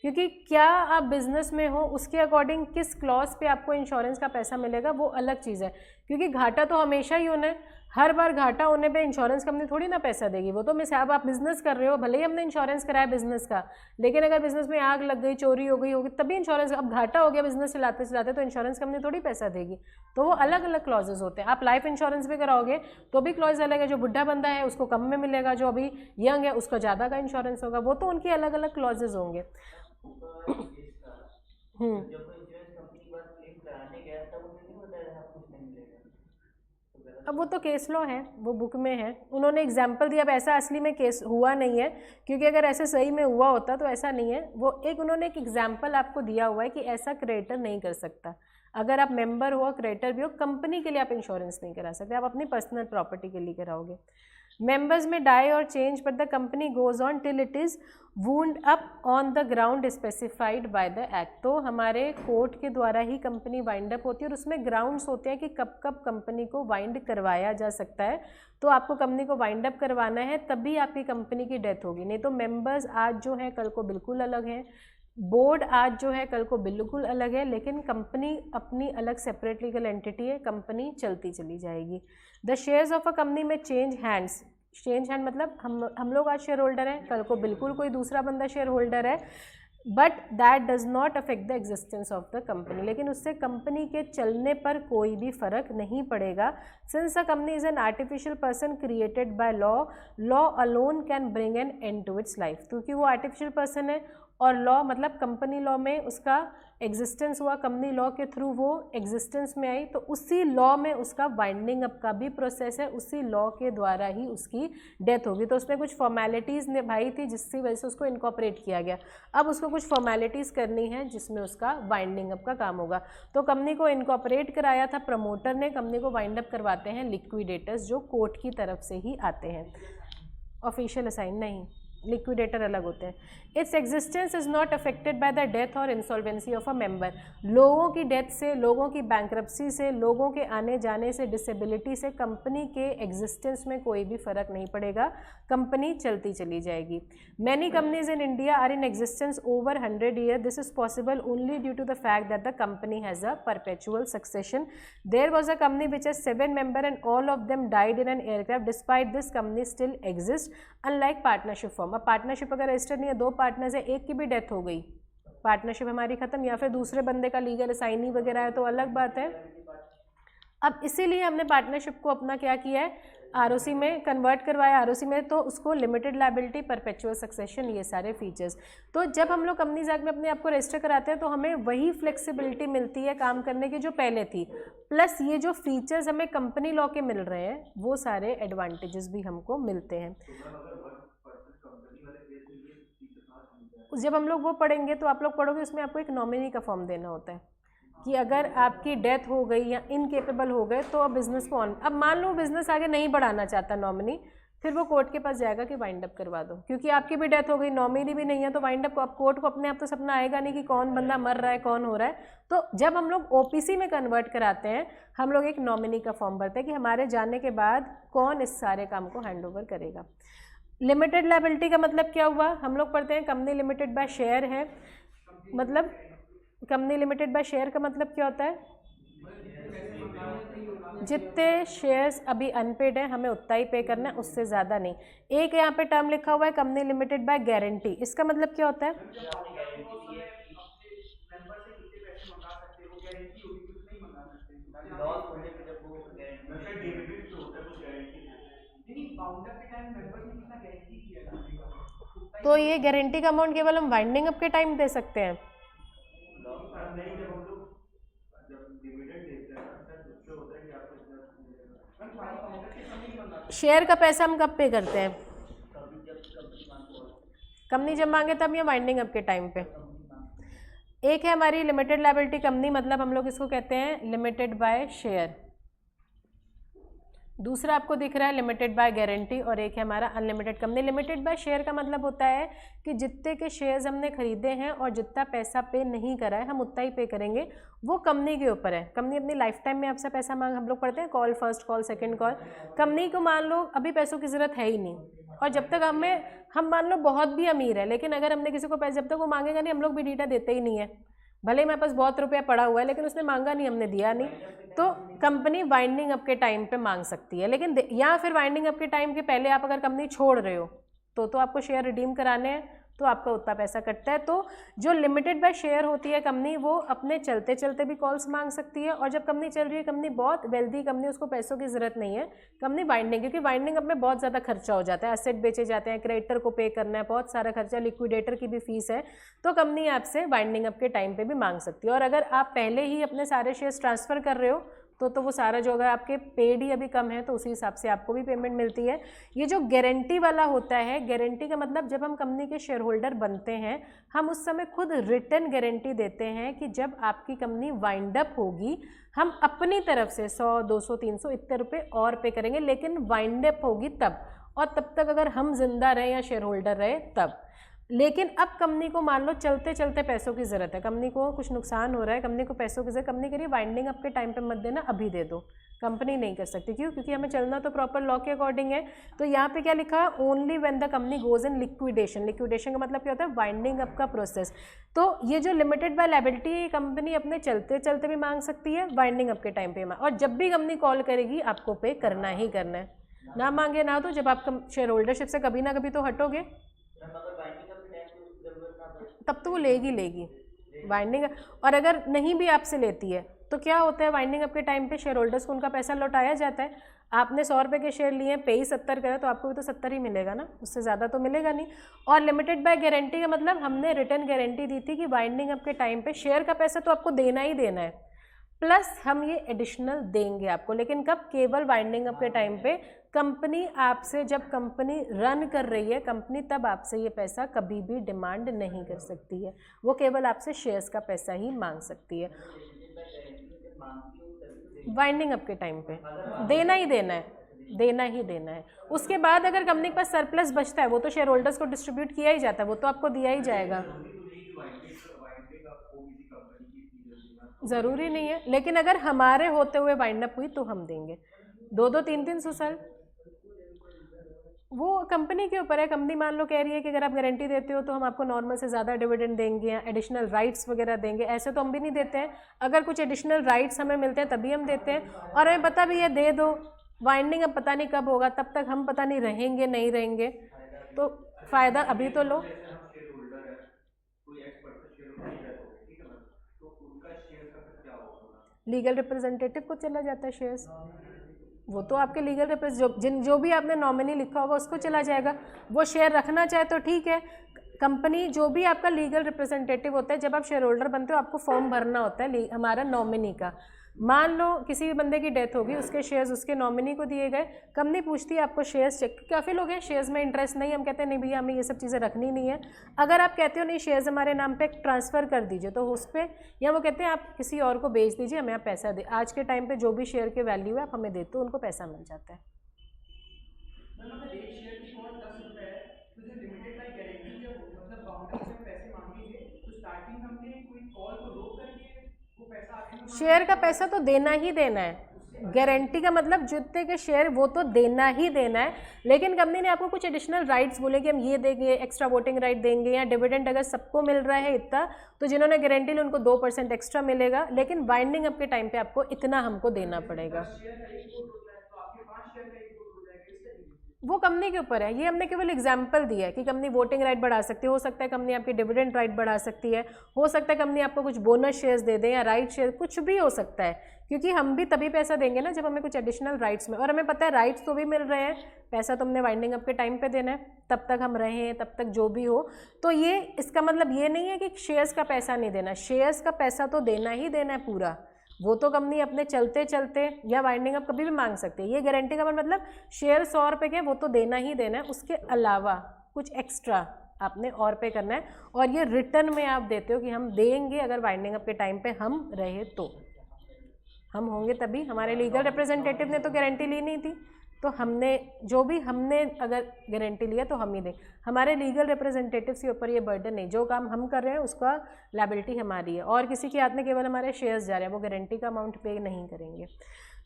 क्योंकि क्या आप बिजनेस में हो उसके अकॉर्डिंग किस क्लॉज पे आपको इंश्योरेंस का पैसा मिलेगा वो अलग चीज़ है। क्योंकि घाटा तो हमेशा ही होना है, हर बार घाटा होने पे इंश्योरेंस कंपनी थोड़ी ना पैसा देगी। वो तो मिस अब आप बिजनेस कर रहे हो, भले ही हमने इंश्योरेंस कराया बिजनेस का, लेकिन अगर बिजनेस में आग लग गई, चोरी हो गई होगी, तभी इंश्योरेंस, अब घाटा हो गया बिजनेस चलाते चलाते, तो इंश्योरेंस कंपनी थोड़ी पैसा देगी। तो वो अलग अलग क्लॉजेज होते हैं। आप लाइफ इंश्योरेंस भी कराओगे तो भी क्लॉज अलग है, जो बुढ़ा बंदा है उसको कम में मिलेगा, जो अभी यंग है उसका ज़्यादा का इंश्योरेंस होगा, वो तो उनकी अलग अलग क्लॉजेज होंगे। अब वो तो केस लॉ है, वो बुक में है, उन्होंने एग्जाम्पल दिया। अब ऐसा असली में केस हुआ नहीं है, क्योंकि अगर ऐसे सही में हुआ होता तो ऐसा नहीं है। वो एक उन्होंने एक एग्जाम्पल आपको दिया हुआ है कि ऐसा क्रिएटर नहीं कर सकता। अगर आप मेंबर हो, क्रिएटर भी हो, कंपनी के लिए आप इंश्योरेंस नहीं करा सकते, आप अपनी पर्सनल प्रॉपर्टी के लिए कराओगे। मेंबर्स में डाई और change but the company goes on till it is wound up on the ground specified by the act. तो हमारे कोर्ट के द्वारा ही कंपनी वाइंड अप होती है, और उसमें ग्राउंड्स होते हैं कि कब कब कंपनी को वाइंड करवाया जा सकता है। तो आपको कंपनी को वाइंड अप करवाना है तभी आपकी कंपनी की डेथ होगी, नहीं तो मेंबर्स आज जो है कल को बिल्कुल अलग हैं, बोर्ड आज जो है कल को बिल्कुल अलग है, लेकिन कंपनी अपनी अलग सेपरेट लीगल एंटिटी है, कंपनी चलती चली जाएगी। The shares of a company में चेंज हैंड्स, चेंज हैंड मतलब हम लोग आज शेयर होल्डर हैं, कल को बिल्कुल कोई दूसरा बंदा शेयर होल्डर है, but that does not affect the existence of the company. लेकिन उससे कंपनी के चलने पर कोई भी फर्क नहीं पड़ेगा। Since a company is an artificial person created by law, law alone can bring an end to its life. क्योंकि वो आर्टिफिशियल पर्सन है, और लॉ मतलब कंपनी लॉ में उसका एग्जिस्टेंस हुआ, कंपनी लॉ के थ्रू वो एग्जिस्टेंस में आई, तो उसी लॉ में उसका वाइंडिंग अप का भी प्रोसेस है, उसी लॉ के द्वारा ही उसकी डेथ होगी। तो उसने कुछ फॉर्मेलिटीज़ निभाई थी जिसकी वजह से उसको इनकॉर्पोरेट किया गया। अब उसको कुछ फॉर्मेलिटीज़ करनी है जिसमें उसका वाइंडिंग अप का काम होगा। तो कंपनी को इनकॉर्पोरेट कराया था प्रमोटर ने, कंपनी को वाइंड अप करवाते हैं लिक्विडेटर्स, जो कोर्ट की तरफ से ही आते हैं, ऑफिशियल असाइन नहीं, लिक्विडेटर अलग होते हैं। Its existence is not affected by the death और इंसॉल्वेंसी ऑफ अ मेंबर। लोगों की डेथ से, लोगों की बैंक्रप्सी से, लोगों के आने जाने से, डिसेबिलिटी से कंपनी के एग्जिस्टेंस में कोई भी फर्क नहीं पड़ेगा, कंपनी चलती चली जाएगी। Many companies in India are in existence over 100 year. This is possible only due to the fact that the company has a perpetual succession. There was a company which has 7 member and all of them died in an aircraft. Despite this company still exist unlike partnership form. अब partnership अगर registered नहीं है, 2 partners है, एक की भी death हो गई, पार्टनरशिप हमारी खत्म, या फिर दूसरे बंदे का लीगल असाइनी वगैरह है तो अलग बात है। अब इसीलिए हमने पार्टनरशिप को अपना क्या किया है, आरओसी में कन्वर्ट करवाया। आरओसी में तो उसको लिमिटेड लायबिलिटी, परपेचुअल सक्सेशन, ये सारे फीचर्स। तो जब हम लोग कंपनीज एक्ट में अपने आप को रजिस्टर कराते हैं तो हमें वही फ्लेक्सिबिलिटी मिलती है काम करने की जो पहले थी, प्लस ये जो फीचर्स हमें कंपनी लॉ के मिल रहे हैं वो सारे एडवांटेजेस भी हमको मिलते हैं। जब हम लोग वो पढ़ेंगे तो आप लोग पढ़ोगे, उसमें आपको एक नॉमिनी का फॉर्म देना होता है कि अगर आपकी डेथ हो गई या इनकेपेबल हो गए तो अब बिजनेस को ऑन, अब मान लो बिजनेस आगे नहीं बढ़ाना चाहता नॉमिनी, फिर वो कोर्ट के पास जाएगा कि वाइंड अप करवा दो, क्योंकि आपकी भी डेथ हो गई, नॉमिनी भी नहीं है, तो वाइंड अप को, अब कोर्ट को अपने आप तो सपना आएगा नहीं कि कौन बंदा मर रहा है, कौन हो रहा है। तो जब हम लोग ओपीसी में कन्वर्ट कराते हैं, हम लोग एक नॉमिनी का फॉर्म भरते हैं कि हमारे जाने के बाद कौन इस सारे काम को हैंड ओवर करेगा। लिमिटेड लायबिलिटी का मतलब क्या हुआ, हम लोग पढ़ते हैं कंपनी लिमिटेड बाय शेयर है, मतलब कंपनी लिमिटेड बाय शेयर का मतलब क्या होता है, जितने शेयर्स अभी अनपेड हैं हमें उतना ही पे करना है, उससे ज़्यादा नहीं। एक यहाँ पे टर्म लिखा हुआ है कंपनी लिमिटेड बाय गारंटी, इसका मतलब क्या होता है, तो ये गारंटी का अमाउंट केवल हम वाइंडिंग अप के टाइम दे सकते हैं। शेयर का पैसा हम कब पे करते हैं, कंपनी जब मांगे तब, या वाइंडिंग अप के टाइम पे। एक है हमारी लिमिटेड लायबिलिटी कंपनी, मतलब हम लोग इसको कहते हैं लिमिटेड बाय शेयर, दूसरा आपको दिख रहा है लिमिटेड बाय गारंटी और एक है हमारा unlimited company. Limited by share का मतलब होता है कि जितने के शेयर्स हमने खरीदे हैं और जितना पैसा पे नहीं करा है हम उतना ही पे करेंगे, वो कंपनी के ऊपर है। कंपनी अपनी लाइफ टाइम में आपसे पैसा मांग, हम लोग पढ़ते हैं call first call second call, company को मान लो अभी पैसों की ज़रूरत है ही नहीं और जब तक हम मान लो बहुत भी अमीर है, लेकिन अगर हमने किसी को पैसे, जब तक वो मांगेगा नहीं हम लोग भी डीटा देते ही नहीं है। भले ही मेरे पास बहुत रुपया पड़ा हुआ है लेकिन उसने मांगा नहीं, हमने दिया नहीं, तो कंपनी वाइंडिंग अप के टाइम पे मांग सकती है। लेकिन या फिर वाइंडिंग अप के टाइम के पहले आप अगर कंपनी छोड़ रहे हो तो आपको शेयर रिडीम कराने हैं, तो आपका उतना पैसा कटता है। तो जो लिमिटेड बाय शेयर होती है कंपनी, वो अपने चलते चलते भी कॉल्स मांग सकती है और जब कंपनी चल रही है, कंपनी बहुत वेल्दी कंपनी, उसको पैसों की ज़रूरत नहीं है, कंपनी वाइंडिंग, क्योंकि वाइंडिंग अप में बहुत ज़्यादा खर्चा हो जाता है, एसेट बेचे जाते हैं, क्रेडिटर को पे करना है, बहुत सारा खर्चा, लिक्विडेटर की भी फीस है, तो कंपनी आपसे वाइंडिंग अप के टाइम पे भी मांग सकती है। और अगर आप पहले ही अपने सारे शेयर्स ट्रांसफ़र कर रहे हो तो वो सारा जो, अगर आपके पेड ही अभी कम है तो उसी हिसाब से आपको भी पेमेंट मिलती है। ये जो गारंटी वाला होता है, गारंटी का मतलब जब हम कंपनी के शेयर होल्डर बनते हैं, हम उस समय खुद रिटर्न गारंटी देते हैं कि जब आपकी कंपनी वाइंड अप होगी हम अपनी तरफ से 100, 200, 300 इतने रुपये और पे करेंगे, लेकिन वाइंड अप होगी तब, और तब तक अगर हम जिंदा रहे या शेयर होल्डर रहे तब। लेकिन अब कंपनी को मान लो चलते चलते पैसों की ज़रूरत है, कंपनी को कुछ नुकसान हो रहा है, कंपनी को पैसों की ज़रूरत, कंपनी के लिए वाइंडिंग अप के टाइम पे मत देना, अभी दे दो, कंपनी नहीं कर सकती। क्यों? क्योंकि हमें चलना तो प्रॉपर लॉ के अकॉर्डिंग है। तो यहाँ पे क्या लिखा, only when the company goes in liquidation. Liquidation का मतलब क्या होता है, वाइंडिंग अप का प्रोसेस। तो ये जो लिमिटेड बाय लायबिलिटी है, कंपनी अपने चलते चलते भी मांग सकती है, वाइंडिंग अप के टाइम पे, और जब भी कंपनी कॉल करेगी आपको पे करना ही करना है, ना मांगे ना, तो जब आप शेयर होल्डरशिप से कभी ना कभी तो हटोगे तब तो वो लेगी वाइंडिंग। और अगर नहीं भी आपसे लेती है तो क्या होता है, वाइंडिंग अप के टाइम पे शेयर होल्डर्स को उनका पैसा लौटाया जाता है। आपने 100 रुपये के शेयर लिए, पे ही 70 करे, तो आपको भी तो 70 ही मिलेगा ना, उससे ज़्यादा तो मिलेगा नहीं। और लिमिटेड बाय गारंटी का मतलब हमने रिटर्न गारंटी दी थी कि वाइंडिंग अप के टाइम पे शेयर का पैसा तो आपको देना ही देना है, प्लस हम ये एडिशनल देंगे आपको। लेकिन कब? केवल वाइंडिंग अप के टाइम पे। कंपनी आपसे, जब कंपनी रन कर रही है कंपनी, तब आपसे ये पैसा कभी भी डिमांड नहीं कर सकती है, वो केवल आपसे शेयर्स का पैसा ही मांग सकती है। वाइंडिंग अप के टाइम पे देना ही देना है, देना ही देना है। उसके बाद अगर कंपनी के पास सरप्लस बचता है, वो तो शेयर होल्डर्स को डिस्ट्रीब्यूट किया ही जाता है, वो तो आपको दिया ही जाएगा। ज़रूरी नहीं है, लेकिन अगर हमारे होते हुए वाइंड अप हुई तो हम देंगे 2-2, 3-300 साल, वो कंपनी के ऊपर है। कंपनी मान लो कह रही है कि अगर आप गारंटी देते हो तो हम आपको नॉर्मल से ज़्यादा डिविडेंड देंगे या एडिशनल राइट्स वगैरह देंगे, ऐसे तो हम भी नहीं देते हैं। अगर कुछ एडिशनल राइट्स हमें मिलते हैं तभी हम देते हैं, और हमें पता भी है दे दो, वाइंडिंग अब पता नहीं कब होगा, तब तक हम पता नहीं रहेंगे नहीं रहेंगे, तो फ़ायदा अभी तो लो। लीगल रिप्रेजेंटेटिव को चला जाता है शेयर्स, वो तो आपके लीगल रिप्रेजेंटेटिव, जो भी आपने नॉमिनी लिखा होगा उसको चला जाएगा। वो शेयर रखना चाहे तो ठीक है, कंपनी जो भी आपका लीगल रिप्रेजेंटेटिव होता है, जब आप शेयर होल्डर बनते हो आपको फॉर्म भरना होता है हमारा नॉमिनी का। मान लो किसी भी बंदे की डेथ होगी, उसके शेयर्स उसके नॉमिनी को दिए गए, कंपनी पूछती है आपको शेयर्स चेक, काफ़ी लोग हैं शेयर्स में इंटरेस्ट नहीं, हम कहते हैं नहीं भैया हमें ये सब चीज़ें रखनी नहीं है। अगर आप कहते हो नहीं शेयर्स हमारे नाम पे ट्रांसफ़र कर दीजिए, तो उस पर, या वो कहते हैं आप किसी और को बेच दीजिए, हमें आप पैसा दे, आज के टाइम पे जो भी शेयर के वैल्यू है आप हमें देते हो, उनको पैसा मिल जाता है। शेयर का पैसा तो देना ही देना है, गारंटी का मतलब जितने के शेयर वो तो देना ही देना है। लेकिन कंपनी ने आपको कुछ एडिशनल राइट्स बोले कि हम ये देंगे, एक्स्ट्रा वोटिंग राइट देंगे, या डिविडेंड अगर सबको मिल रहा है इतना, तो जिन्होंने गारंटी ली उनको 2% एक्स्ट्रा मिलेगा, लेकिन वाइंडिंग अप के टाइम पे आपको इतना हमको देना पड़ेगा। वो कंपनी के ऊपर है, ये हमने केवल एग्जाम्पल दिया है कि कंपनी वोटिंग राइट बढ़ा सकती है, हो सकता है कंपनी आपकी डिविडेंड राइट बढ़ा सकती है, हो सकता है कंपनी आपको कुछ बोनस शेयर्स दे दे या राइट शेयर, कुछ भी हो सकता है, क्योंकि हम भी तभी पैसा देंगे ना जब हमें कुछ एडिशनल राइट्स में, और हमें पता है राइट्स तो भी मिल रहे हैं, पैसा तो हमने वाइंडिंग अप के टाइम पे देना है, तब तक हम रहें, तब तक जो भी हो। तो ये इसका मतलब ये नहीं है कि शेयर्स का पैसा नहीं देना, शेयर्स का पैसा तो देना ही देना है पूरा, वो तो कंपनी अपने चलते चलते या वाइंडिंग अप कभी भी मांग सकती है। ये गारंटी का मतलब शेयर 100 रुपये के, वो तो देना ही देना है, उसके अलावा कुछ एक्स्ट्रा आपने और पे करना है, और ये रिटर्न में आप देते हो कि हम देंगे अगर वाइंडिंग अप के टाइम पे हम रहे तो। हम होंगे तभी, हमारे लीगल रिप्रेजेंटेटिव ने तो गारंटी ली नहीं थी, तो हमने अगर गारंटी लिया तो हम ही दें। हमारे लीगल रिप्रेजेंटेटिव्स के ऊपर ये बर्डन नहीं, जो काम हम कर रहे हैं उसका लायबिलिटी हमारी है, और किसी के हाथ में केवल हमारे शेयर्स जा रहे हैं, वो गारंटी का अमाउंट पे नहीं करेंगे।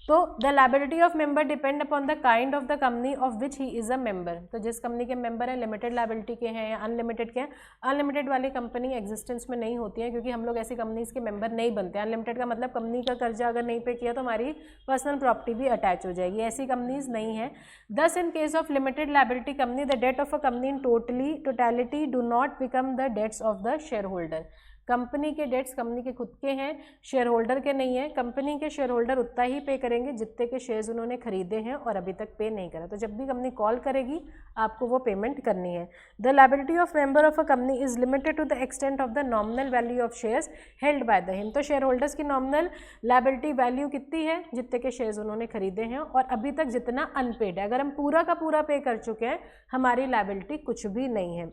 तो the liability of member depend upon the kind of the company of which he is a member. तो जिस कंपनी के मेंबर हैं, लिमिटेड लायबिलिटी के हैं या अनलिमिटेड के हैं, अनलिमिटेड वाली कंपनी एग्जिस्टेंस में नहीं होती है, क्योंकि हम लोग ऐसी कंपनीज के मेंबर नहीं बनते। अनलिमिटेड का मतलब कंपनी का कर्जा अगर नहीं पे किया तो हमारी पर्सनल प्रॉपर्टी भी अटैच हो जाएगी, ऐसी कंपनीज नहीं है। Thus in case of limited liability company the debt of a company in totality do not become the debts of the shareholder. Company के डेट्स कंपनी के खुद के हैं, शेयर होल्डर के नहीं है। कंपनी के शेयर होल्डर उतना ही पे करेंगे जितने के शेयर्स उन्होंने खरीदे हैं और अभी तक पे नहीं करा। तो जब भी कंपनी कॉल करेगी आपको वो पेमेंट करनी है। The liability of member of a company is limited to the extent of the nominal value of shares held by the him. तो शेयर होल्डर्स की नॉमिनल लायबिलिटी वैल्यू कितनी है? जितने के शेयर्स उन्होंने खरीदे हैं और अभी तक जितना अनपेड है। अगर हम पूरा का पूरा पे कर चुके हैं, हमारी लायबिलिटी कुछ भी नहीं है।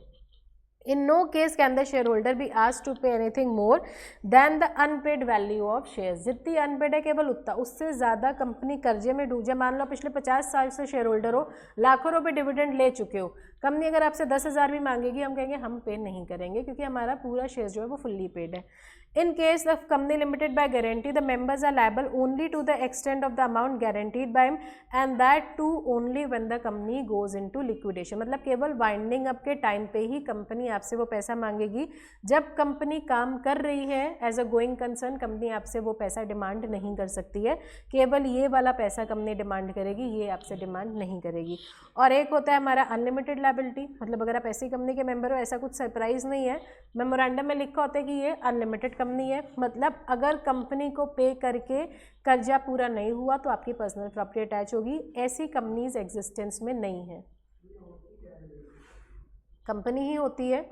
In no case can the shareholder be asked to pay anything more than the unpaid value of shares। जितनी अनपेड है केवल उतना, उससे ज़्यादा कंपनी कर्जे में डूब जाए। मान लो पिछले 50 साल से शेयर होल्डर हो, लाखों रुपए डिविडेंड ले चुके हो, कंपनी अगर आपसे 10,000 भी मांगेगी, हम कहेंगे हम पे नहीं करेंगे, क्योंकि हमारा पूरा शेयर जो है वो फुल्ली पेड है। In case of company limited by guarantee, the members are liable only to the extent of the amount guaranteed by him and that too only when the company goes into liquidation। मतलब केवल winding up के time पे ही company आपसे वो पैसा मांगेगी। जब company काम कर रही है as a going concern, company आपसे वो पैसा डिमांड नहीं कर सकती है। केवल ये वाला पैसा कंपनी डिमांड करेगी, ये आपसे डिमांड नहीं करेगी। और एक होता है हमारा अनलिमिटेड लायबिलिटी, मतलब अगर आप ऐसी कंपनी के मेंबर हो, ऐसा कुछ सरप्राइज नहीं है, मेमोरेंडम में लिखा होता है कि ये अनलिमिटेड कंपनी है। मतलब अगर कंपनी को पे करके कर्जा पूरा नहीं हुआ तो आपकी पर्सनल प्रॉपर्टी अटैच होगी। ऐसी कंपनीज एग्जिस्टेंस में नहीं है। कंपनी ही होती है,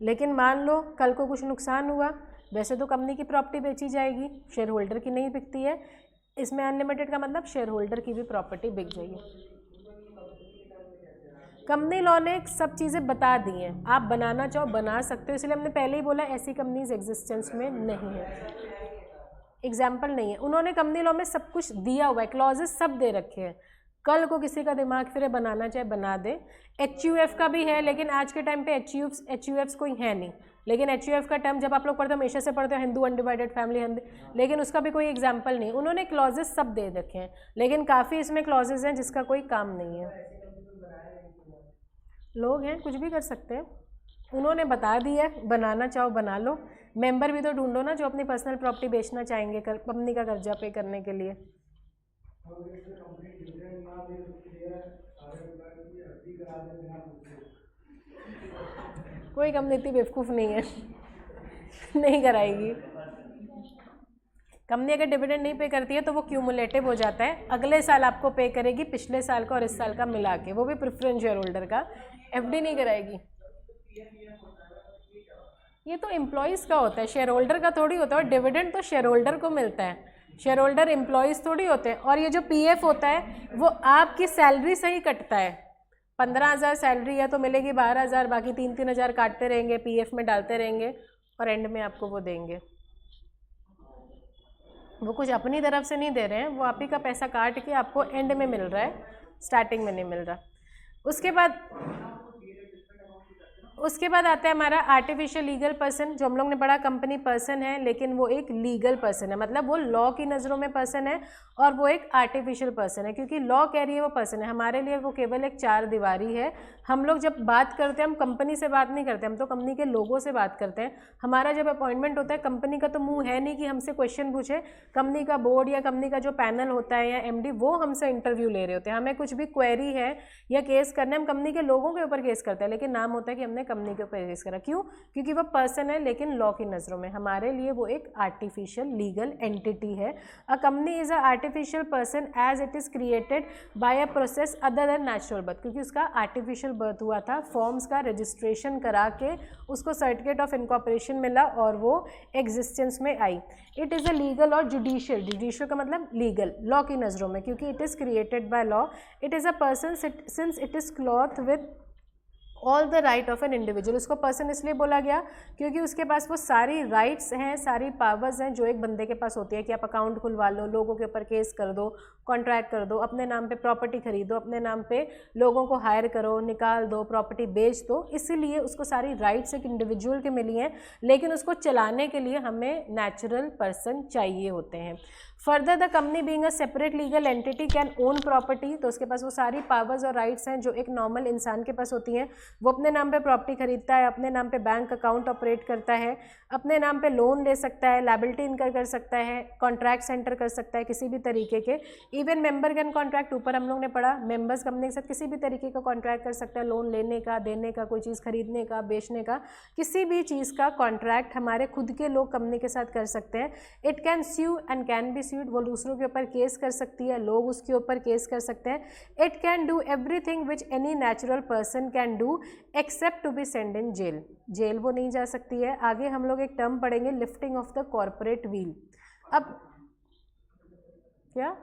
लेकिन मान लो कल को कुछ नुकसान हुआ, वैसे तो कंपनी की प्रॉपर्टी बेची जाएगी, शेयर होल्डर की नहीं बिकती है। इसमें अनलिमिटेड का मतलब शेयर होल्डर की भी प्रॉपर्टी बिक जाएगी। कंपनी लॉ ने सब चीज़ें बता दी हैं, आप बनाना चाहो बना सकते हो, इसलिए हमने पहले ही बोला ऐसी कंपनीज एग्जिस्टेंस में नहीं है। एग्जाम्पल नहीं है, उन्होंने कंपनी लॉ में सब कुछ दिया हुआ है, क्लॉजेस सब दे रखे हैं। कल को किसी का दिमाग फिर बनाना चाहे बना दे। HUF का भी है, लेकिन आज के टाइम पे HUFs कोई है नहीं। लेकिन HUF का टर्म जब आप लोग पढ़ते हो, हमेशा से पढ़ते हो हिंदू अनडिवाइडेड फैमिली, लेकिन उसका भी कोई एग्जाम्पल नहीं। उन्होंने क्लॉजेस सब दे रखे हैं, लेकिन काफ़ी इसमें क्लॉजेस हैं जिसका कोई काम नहीं है। लोग हैं, कुछ भी कर सकते हैं, उन्होंने बता दिया है, बनाना चाहो बना लो। मेंबर भी तो ढूंढो ना जो अपनी पर्सनल प्रॉपर्टी बेचना चाहेंगे कंपनी का कर्जा पे करने के लिए। कोई कंपनी इतनी बेवकूफ़ नहीं है नहीं कराएगी। कंपनी अगर डिविडेंड नहीं पे करती है तो वो क्यूमुलेटिव हो जाता है, अगले साल आपको पे करेगी पिछले साल का और इस साल का मिला के, वो भी प्रेफरेंस शेयर होल्डर का। FD नहीं कराएगी। ये तो एम्प्लॉयज़ का होता है, शेयर होल्डर का थोड़ी होता है। और डिविडेंड तो शेयर होल्डर को मिलता है, शेयर होल्डर एम्प्लॉयज़ थोड़ी होते हैं। और ये जो PF होता है वो आपकी सैलरी से ही कटता है। 15,000 सैलरी है तो मिलेगी 12,000, बाकी 3-3 हज़ार काटते रहेंगे, PF में डालते रहेंगे और एंड में आपको वो देंगे। वो कुछ अपनी तरफ से नहीं दे रहे हैं, वो आप ही का पैसा काट के आपको एंड में मिल रहा है, स्टार्टिंग में नहीं मिल रहा। उसके बाद आता है हमारा आर्टिफिशियल लीगल पर्सन, जो हम लोग ने पढ़ा कंपनी पर्सन है, लेकिन वो एक लीगल पर्सन है, मतलब वो लॉ की नज़रों में पर्सन है और वो एक आर्टिफिशियल पर्सन है, क्योंकि लॉ कह रही है वो पर्सन है, हमारे लिए वो केवल एक चार दीवारी है। हम लोग जब बात करते हैं, हम कंपनी से बात नहीं करते, हम तो कंपनी के लोगों से बात करते हैं। हमारा जब अपॉइंटमेंट होता है, कंपनी का तो मुँह है नहीं कि हमसे क्वेश्चन पूछे, कंपनी का बोर्ड या कंपनी का जो पैनल होता है या MD वो हमसे इंटरव्यू ले रहे होते हैं। हमें कुछ भी क्वेरी है या केस करना है, हम कंपनी के लोगों के ऊपर केस करते हैं, लेकिन नाम होता है कि हमने कंपनी के ऊपर केस करा। क्यों? क्योंकि वो पर्सन है, लेकिन लॉ की नज़रों में हमारे लिए वो एक आर्टिफिशियल लीगल एंटिटी है। A company is a artificial person as it is created by a process other than natural birth, क्योंकि उसका आर्टिफिशियल बर्थ हुआ था, फॉर्म्स का रजिस्ट्रेशन करा के उसको सर्टिफिकेट ऑफ इनकॉर्पोरेशन मिला और वो एग्जिस्टेंस में आई। इट इज़ अ लीगल और जुडिशियल, जुडिशियल का मतलब लीगल, लॉ की नज़रों में, क्योंकि it is created by law. It is a person since it is cloth with all the right of an individual. उसको पर्सन इसलिए बोला गया क्योंकि उसके पास वो सारी राइट्स हैं, सारी पावर्स हैं जो एक बंदे के पास होती है कि आप अकाउंट खुलवा लो, लोगों के ऊपर केस कर दो, कॉन्ट्रैक्ट कर दो, अपने नाम पे प्रॉपर्टी खरीदो, अपने नाम पे लोगों को हायर करो, निकाल दो, प्रॉपर्टी बेच दो। इसीलिए उसको सारी राइट्स एक इंडिविजुअल के मिली हैं, लेकिन उसको चलाने के लिए हमें नेचुरल पर्सन चाहिए होते हैं। Further the company being a separate legal entity can own property, तो उसके पास वो सारी पावर्स और राइट्स हैं जो एक नॉर्मल इंसान के पास होती हैं। वो अपने नाम पे प्रॉपर्टी खरीदता है, अपने नाम पे बैंक अकाउंट ऑपरेट करता है, अपने नाम पे लोन ले सकता है, लायबिलिटी इनकर कर सकता है, कॉन्ट्रैक्ट सेंटर कर सकता है किसी भी तरीके के। इवन मेंबर कैन कॉन्ट्रैक्ट, ऊपर हम लोग ने पढ़ा, मेंबर्स कंपनी के साथ किसी भी तरीके का कॉन्ट्रैक्ट कर सकता है, लोन लेने का, देने का, कोई चीज़ खरीदने का, बेचने का, किसी भी चीज़ का कॉन्ट्रैक्ट हमारे खुद के लोग कंपनी के साथ कर सकते हैं। It can sue and can be sued, वो दूसरों के ऊपर केस कर सकती है, लोग उसके ऊपर केस कर सकते हैं। It can do everything which any natural person can do except to be send in jail, jail वो नहीं जा सकती है। आगे हम लोग एक टर्म पढ़ेंगे, lifting of the corporate wheel. अब क्या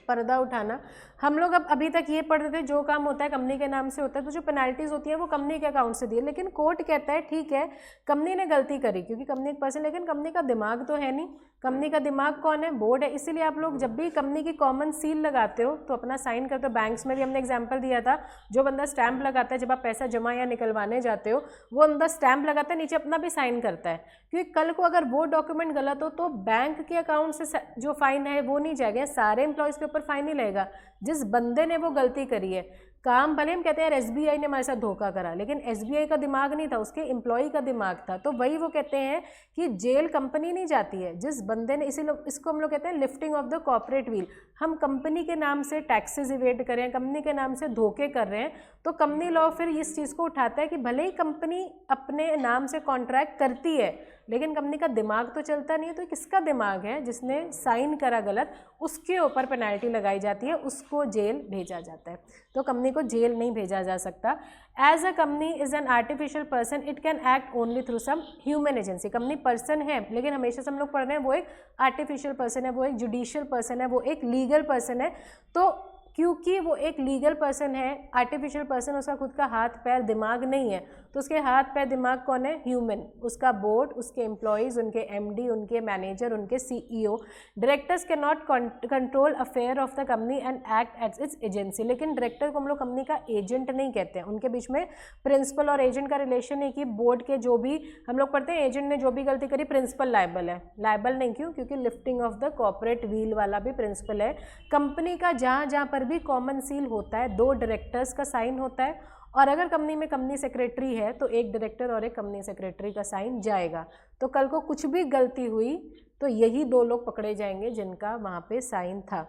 पर्दा उठाना, हम लोग अब अभी तक ये पढ़ रहे थे जो काम होता है कंपनी के नाम से होता है, तो जो पेनल्टीज होती हैं वो कंपनी के अकाउंट से दी है। लेकिन कोर्ट कहता है ठीक है कंपनी ने गलती करी क्योंकि कंपनी एक पर्सन, लेकिन कंपनी का दिमाग तो है नहीं। कंपनी का दिमाग कौन है? बोर्ड है। इसीलिए आप लोग जब भी कंपनी की कॉमन सील लगाते हो तो अपना साइन करते हो। बैंक्स में भी हमने एग्जाम्पल दिया था, जो बंदा स्टैंप लगाता है जब आप पैसा जमा या निकलवाने जाते हो, वो अंदर स्टैंप लगाता है, नीचे अपना भी साइन करता है, क्योंकि कल को अगर वो डॉक्यूमेंट गलत हो तो बैंक के अकाउंट से जो फाइन है वो नहीं जाएगा, सारे एम्प्लॉयज़ के ऊपर फाइन नहीं लगेगा। जिस बंदे ने वो गलती करी है, काम भले हम कहते हैं यार SBI ने हमारे साथ धोखा करा, लेकिन SBI का दिमाग नहीं था, उसके एम्प्लॉय का दिमाग था। तो वही वो कहते हैं कि जेल कंपनी नहीं जाती है, जिस बंदे ने, इसीलिए इसको हम लोग कहते हैं lifting of the corporate wheel. हम कंपनी के नाम से टैक्सेस इवेड कर रहे हैं, कंपनी के नाम से धोखे कर रहे हैं, तो कंपनी लॉ फिर इस चीज़ को उठाता है कि भले ही कंपनी अपने नाम से कॉन्ट्रैक्ट करती है, लेकिन कंपनी का दिमाग तो चलता नहीं है। तो किसका दिमाग है? जिसने साइन करा गलत, उसके ऊपर पेनल्टी लगाई जाती है, उसको जेल भेजा जाता है। तो कंपनी को जेल नहीं भेजा जा सकता। As a company is an artificial person, it can act only through some human agency. Company person है, लेकिन हमेशा से हम लोग पढ़ रहे हैं वो एक आर्टिफिशियल पर्सन है, वो एक जुडिशियल पर्सन है, वो एक लीगल पर्सन है। तो क्योंकि वो एक लीगल पर्सन है, आर्टिफिशियल पर्सन, उसका खुद का हाथ पैर दिमाग नहीं है, तो उसके हाथ पैर दिमाग कौन है? ह्यूमन। उसका बोर्ड, उसके एम्प्लॉयज़, उनके MD, उनके मैनेजर, उनके CEO। Directors can not control affair of the company and act as its agency. लेकिन डायरेक्टर को हम लोग कंपनी का एजेंट नहीं कहते हैं, उनके बीच में प्रिंसिपल और एजेंट का रिलेशन है कि बोर्ड के जो भी हम लोग पढ़ते हैं, एजेंट ने जो भी गलती करी प्रिंसिपल लायबल है। लायबल नहीं, क्यों? क्योंकि lifting of the corporate wheel वाला भी प्रिंसिपल है। कंपनी का जहाँ जहाँ पर भी कॉमन सील होता है, 2 डायरेक्टर्स का साइन होता है, और अगर कंपनी में कंपनी सेक्रेटरी है तो एक डायरेक्टर और एक कंपनी सेक्रेटरी का साइन जाएगा। तो कल को कुछ भी गलती हुई तो यही 2 लोग पकड़े जाएंगे जिनका वहाँ पे साइन था।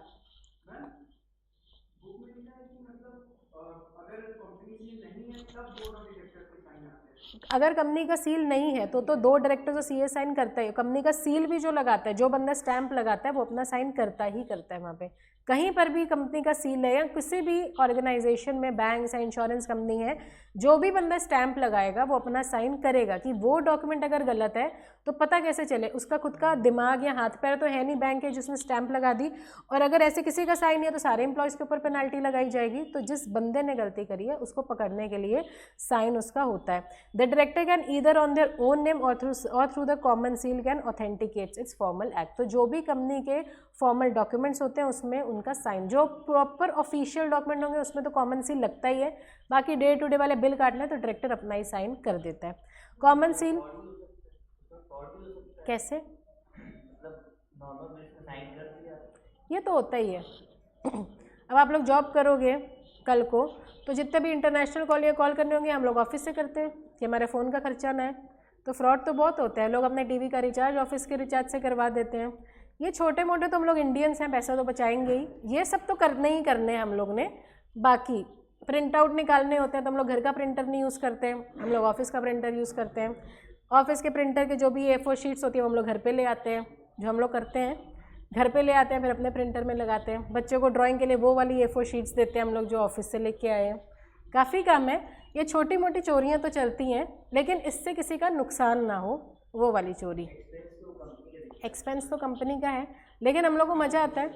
अगर कंपनी का सील नहीं है तो 2 डायरेक्टर तो CA साइन करता है। कंपनी का सील भी जो लगाता है, जो बंदा स्टैंप लगाता है, वो अपना साइन करता ही करता है। वहाँ पे कहीं पर भी कंपनी का सील है या किसी भी ऑर्गेनाइजेशन में, बैंक है, इंश्योरेंस कंपनी है, जो भी बंदा स्टैंप लगाएगा वो अपना साइन करेगा। कि वो डॉक्यूमेंट अगर गलत है तो पता कैसे चले? उसका खुद का दिमाग या हाथ पैर तो है नहीं बैंक है जिसने स्टैंप लगा दी, और अगर ऐसे किसी का साइन है तो सारे एम्प्लॉयज़ के ऊपर पेनल्टी लगाई जाएगी। तो जिस बंदे ने गलती करी है उसको पकड़ने के लिए साइन उसका होता है। The director can either on their own name और through the common seal can authenticates its formal act. तो जो भी कंपनी के फॉर्मल डॉक्यूमेंट्स होते हैं उसमें उनका साइन, जो प्रॉपर ऑफिशियल डॉक्यूमेंट होंगे उसमें तो कॉमन सील लगता ही है। बाकी डे टू डे वाले बिल काटना है तो डायरेक्टर अपना ही साइन कर देता है। कॉमन सील कैसे? ये तो होता ही है। अब आप लोग जॉब करोगे कल को तो जितने भी इंटरनेशनल कॉल या कॉल करने होंगे हम लोग ऑफिस से करते हैं कि हमारे फ़ोन का खर्चा ना है। तो फ्रॉड तो बहुत होता है, लोग अपने टीवी का रिचार्ज ऑफिस के रिचार्ज से करवा देते हैं। ये छोटे मोटे तो हम लोग इंडियंस हैं, पैसा तो बचाएंगे ही, ये सब तो करने ही करने हैं हम लोग ने। बाकी प्रिंट आउट निकालने होते हैं तो हम लोग घर का प्रिंटर नहीं यूज़ करते हैं, हम लोग ऑफिस का प्रिंटर यूज़ करते हैं। ऑफिस के प्रिंटर के जो भी A4 शीट्स होती है वो हम लोग घर पे ले आते हैं, जो हम लोग करते हैं घर पे ले आते हैं, फिर अपने प्रिंटर में लगाते हैं। बच्चों को ड्राइंग के लिए वो वाली A4 शीट्स देते हैं हम लोग जो ऑफिस से लेके आए हैं। काफ़ी काम है, ये छोटी मोटी चोरियाँ तो चलती हैं, लेकिन इससे किसी का नुकसान ना हो, वो वाली चोरी। एक्सपेंस तो कंपनी का है, लेकिन हम लोग को मज़ा आता है।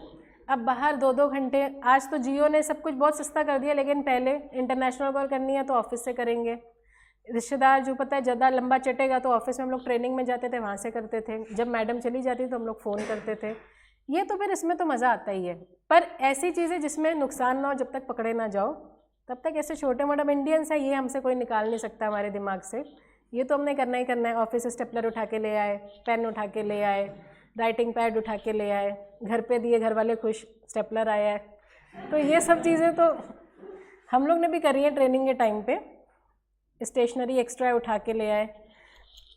अब बाहर 2-2 घंटे, आज तो जियो ने सब कुछ बहुत सस्ता कर दिया, लेकिन पहले इंटरनेशनल कॉल करनी है तो ऑफिस से करेंगे। रिश्तेदार जो पता है ज़्यादा लंबा चटेगा तो ऑफिस में हम लोग ट्रेनिंग में जाते थे, वहाँ से करते थे। जब मैडम चली जाती तो हम लोग फ़ोन करते थे। ये तो फिर इसमें तो मज़ा आता ही है, पर ऐसी चीज़ें जिसमें नुकसान ना हो, जब तक पकड़े ना जाओ तब तक ऐसे छोटे मोटे इंडियंस है, ये हमसे कोई निकाल नहीं सकता हमारे दिमाग से। ये तो हमने करना ही करना है। ऑफिस से स्टेपलर उठा के ले आए, पेन उठा के ले आए, राइटिंग पैड उठा के ले आए, घर पे दिए, घर वाले खुश, स्टेपलर आया है। तो ये सब चीज़ें तो हम लोग ने भी करी है ट्रेनिंग के टाइम पे। स्टेशनरी एक्स्ट्रा उठा के ले आए।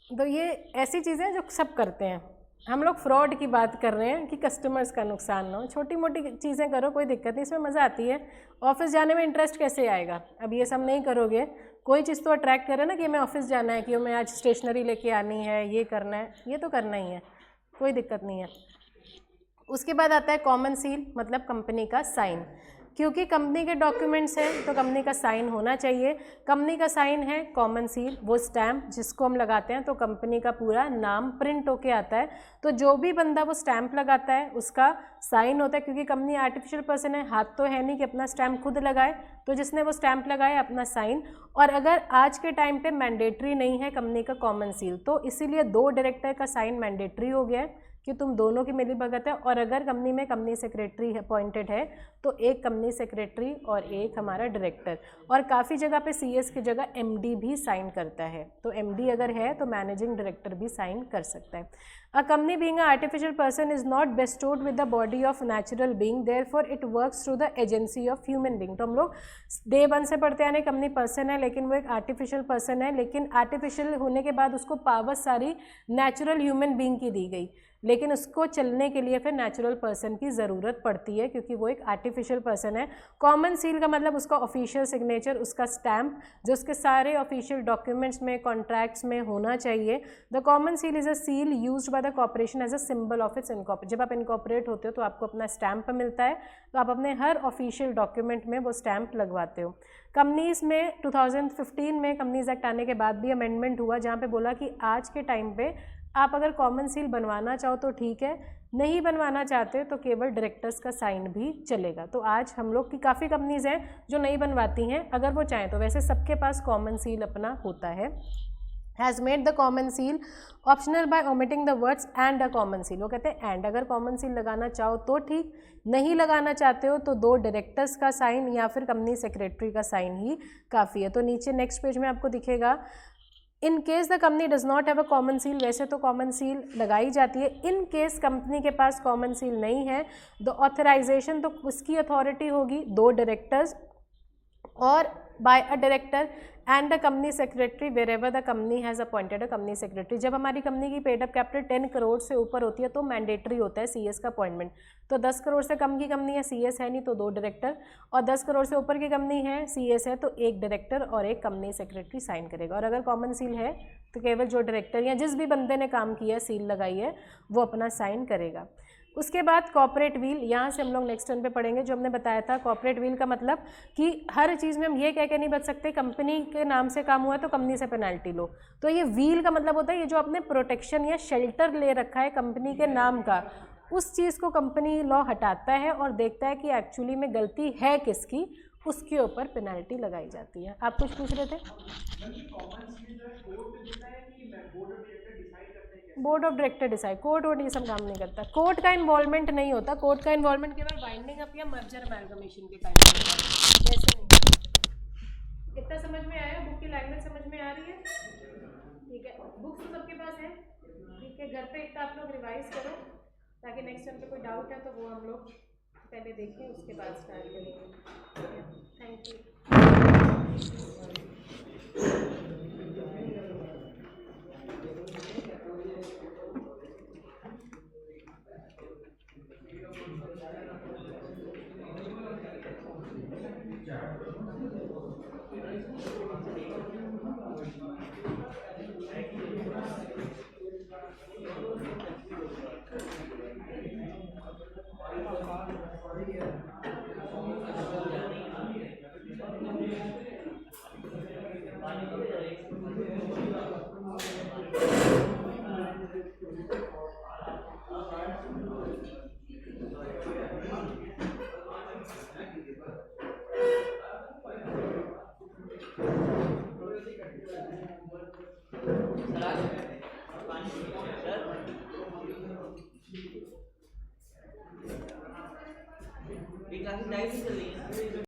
तो ये ऐसी चीज़ें जो सब करते हैं। हम लोग फ्रॉड की बात कर रहे हैं कि कस्टमर्स का नुकसान ना हो। छोटी मोटी चीज़ें करो, कोई दिक्कत नहीं, इसमें मज़ा आती है। ऑफिस जाने में इंटरेस्ट कैसे आएगा? अब ये सब नहीं करोगे, कोई चीज़ तो अट्रैक्ट करे ना कि हमें ऑफिस जाना है, कि हमें आज स्टेशनरी लेके आनी है, ये करना है, ये तो करना ही है, कोई दिक्कत नहीं है। उसके बाद आता है कॉमन सील, मतलब कंपनी का साइन। क्योंकि कंपनी के डॉक्यूमेंट्स हैं तो कंपनी का साइन होना चाहिए। कंपनी का साइन है कॉमन सील, वो स्टैम्प जिसको हम लगाते हैं तो कंपनी का पूरा नाम प्रिंट होके आता है। तो जो भी बंदा वो स्टैम्प लगाता है उसका साइन होता है। क्योंकि कंपनी आर्टिफिशियल पर्सन है, हाथ तो है नहीं कि अपना स्टैम्प खुद लगाए, तो जिसने वो स्टैम्प लगाया अपना साइन। और अगर आज के टाइम पे मैंडेटरी नहीं है कंपनी का कॉमन सील, तो इसीलिए 2 डायरेक्टर का साइन मैंडेटरी हो गया है कि तुम दोनों की मिली भगत है। और अगर कंपनी में कंपनी सेक्रेटरी अपॉइंटेड है तो एक कंपनी सेक्रेटरी और एक हमारा डायरेक्टर। और काफ़ी जगह पे सीएस की जगह एमडी भी साइन करता है। तो एमडी अगर है तो मैनेजिंग डायरेक्टर भी साइन कर सकता है। A company being a artificial person is not bestowed with the body of natural being, therefore it works through the agency of human being. तो हम लोग डे 1 से पढ़ते आने कंपनी पर्सन है, लेकिन वो एक आर्टिफिशियल पर्सन है। लेकिन आर्टिफिशियल होने के बाद उसको पावर सारी नेचुरल ह्यूमन बीइंग की दी गई, लेकिन उसको चलने के लिए फिर नेचुरल पर्सन की ज़रूरत पड़ती है, क्योंकि वो एक आर्टिफिशियल पर्सन है। कॉमन सील का मतलब उसका ऑफिशियल सिग्नेचर, उसका स्टैम्प जो उसके सारे ऑफिशियल डॉक्यूमेंट्स में, कॉन्ट्रैक्ट्स में होना चाहिए। The common seal is a seal used by the corporation as a symbol of its incorporate. जब आप इनकॉर्पोरेट होते हो तो आपको अपना स्टैम्प मिलता है, तो आप अपने हर ऑफिशियल डॉक्यूमेंट में वो स्टैम्प लगवाते हो। कंपनीज़ में 2015 में कंपनीज एक्ट आने के बाद भी अमेंडमेंट हुआ, जहाँ पे बोला कि आज के टाइम पे आप अगर कॉमन सील बनवाना चाहो तो ठीक है, नहीं बनवाना चाहते तो केवल डायरेक्टर्स का साइन भी चलेगा। तो आज हम लोग की काफ़ी कंपनीज़ हैं जो नहीं बनवाती हैं, अगर वो चाहें तो। वैसे सबके पास कॉमन सील अपना होता है। Has made the common seal optional by omitting the words and a common seal. वो कहते हैं एंड, अगर कॉमन सील लगाना चाहो तो ठीक, नहीं लगाना चाहते हो तो 2 डायरेक्टर्स का साइन या फिर कंपनी सेक्रेटरी का साइन ही काफ़ी है। तो नीचे नेक्स्ट पेज में आपको दिखेगा, in case the company does not have a common seal. वैसे तो कॉमन सील लगाई जाती है, इन केस कंपनी के पास कॉमन सील नहीं है, द ऑथराइजेशन तो उसकी अथॉरिटी होगी 2 डायरेक्टर्स और by a director and the company secretary wherever the company has appointed a company secretary. जब हमारी कंपनी की पेड अप कैपिटल 10 करोड़ से ऊपर होती है तो मैंडेटरी होता है सीएस का अपॉइंटमेंट। तो 10 करोड़ से कम की कंपनी है, सीएस है नहीं, तो 2 डायरेक्टर, और 10 करोड़ से ऊपर की कंपनी है, सीएस है, तो 1 डायरेक्टर और 1 कंपनी सेक्रेटरी साइन करेगा। और अगर कॉमन सील है तो केवल जो डायरेक्टर या जिस भी बंदे ने काम किया है, सील लगाई है, वो अपना साइन करेगा। उसके बाद कॉर्पोरेट व्हील, यहाँ से हम लोग नेक्स्ट टर्न पे पढ़ेंगे। जो हमने बताया था कॉर्पोरेट व्हील का मतलब कि हर चीज़ में हम ये कह के नहीं बच सकते कंपनी के नाम से काम हुआ है तो कंपनी से पेनल्टी लो। तो ये व्हील का मतलब होता है ये जो आपने प्रोटेक्शन या शेल्टर ले रखा है कंपनी के नाम का, उस चीज़ को कंपनी लॉ हटाता है और देखता है कि एक्चुअली में गलती है किसकी, उसके ऊपर पेनल्टी लगाई जाती है। आप कुछ पूछ रहे थे? Board of director decide, court vote ये सब काम नहीं करता, कोर्ट का इन्वॉल्वमेंट नहीं होता। कोर्ट का इन्वॉल्वमेंट केवल बाइंडिंग अप या मर्जर अमैलगमेशन के टाइम पे होता है, वैसे नहीं। इतना समझ में आया? बुक की लैंग्वेज समझ में आ रही है? ठीक है, बुक्स तो सबके पास है, ठीक है। घर पे इतना आप लोग रिवाइज करो ताकि नेक्स्ट टाइम पे कोई डाउट है तो वो हम लोग पहले देखें, उसके बाद स्टार्ट करेंगे। Thank you. ये क्लासेस डायरेक्ट चल रही है।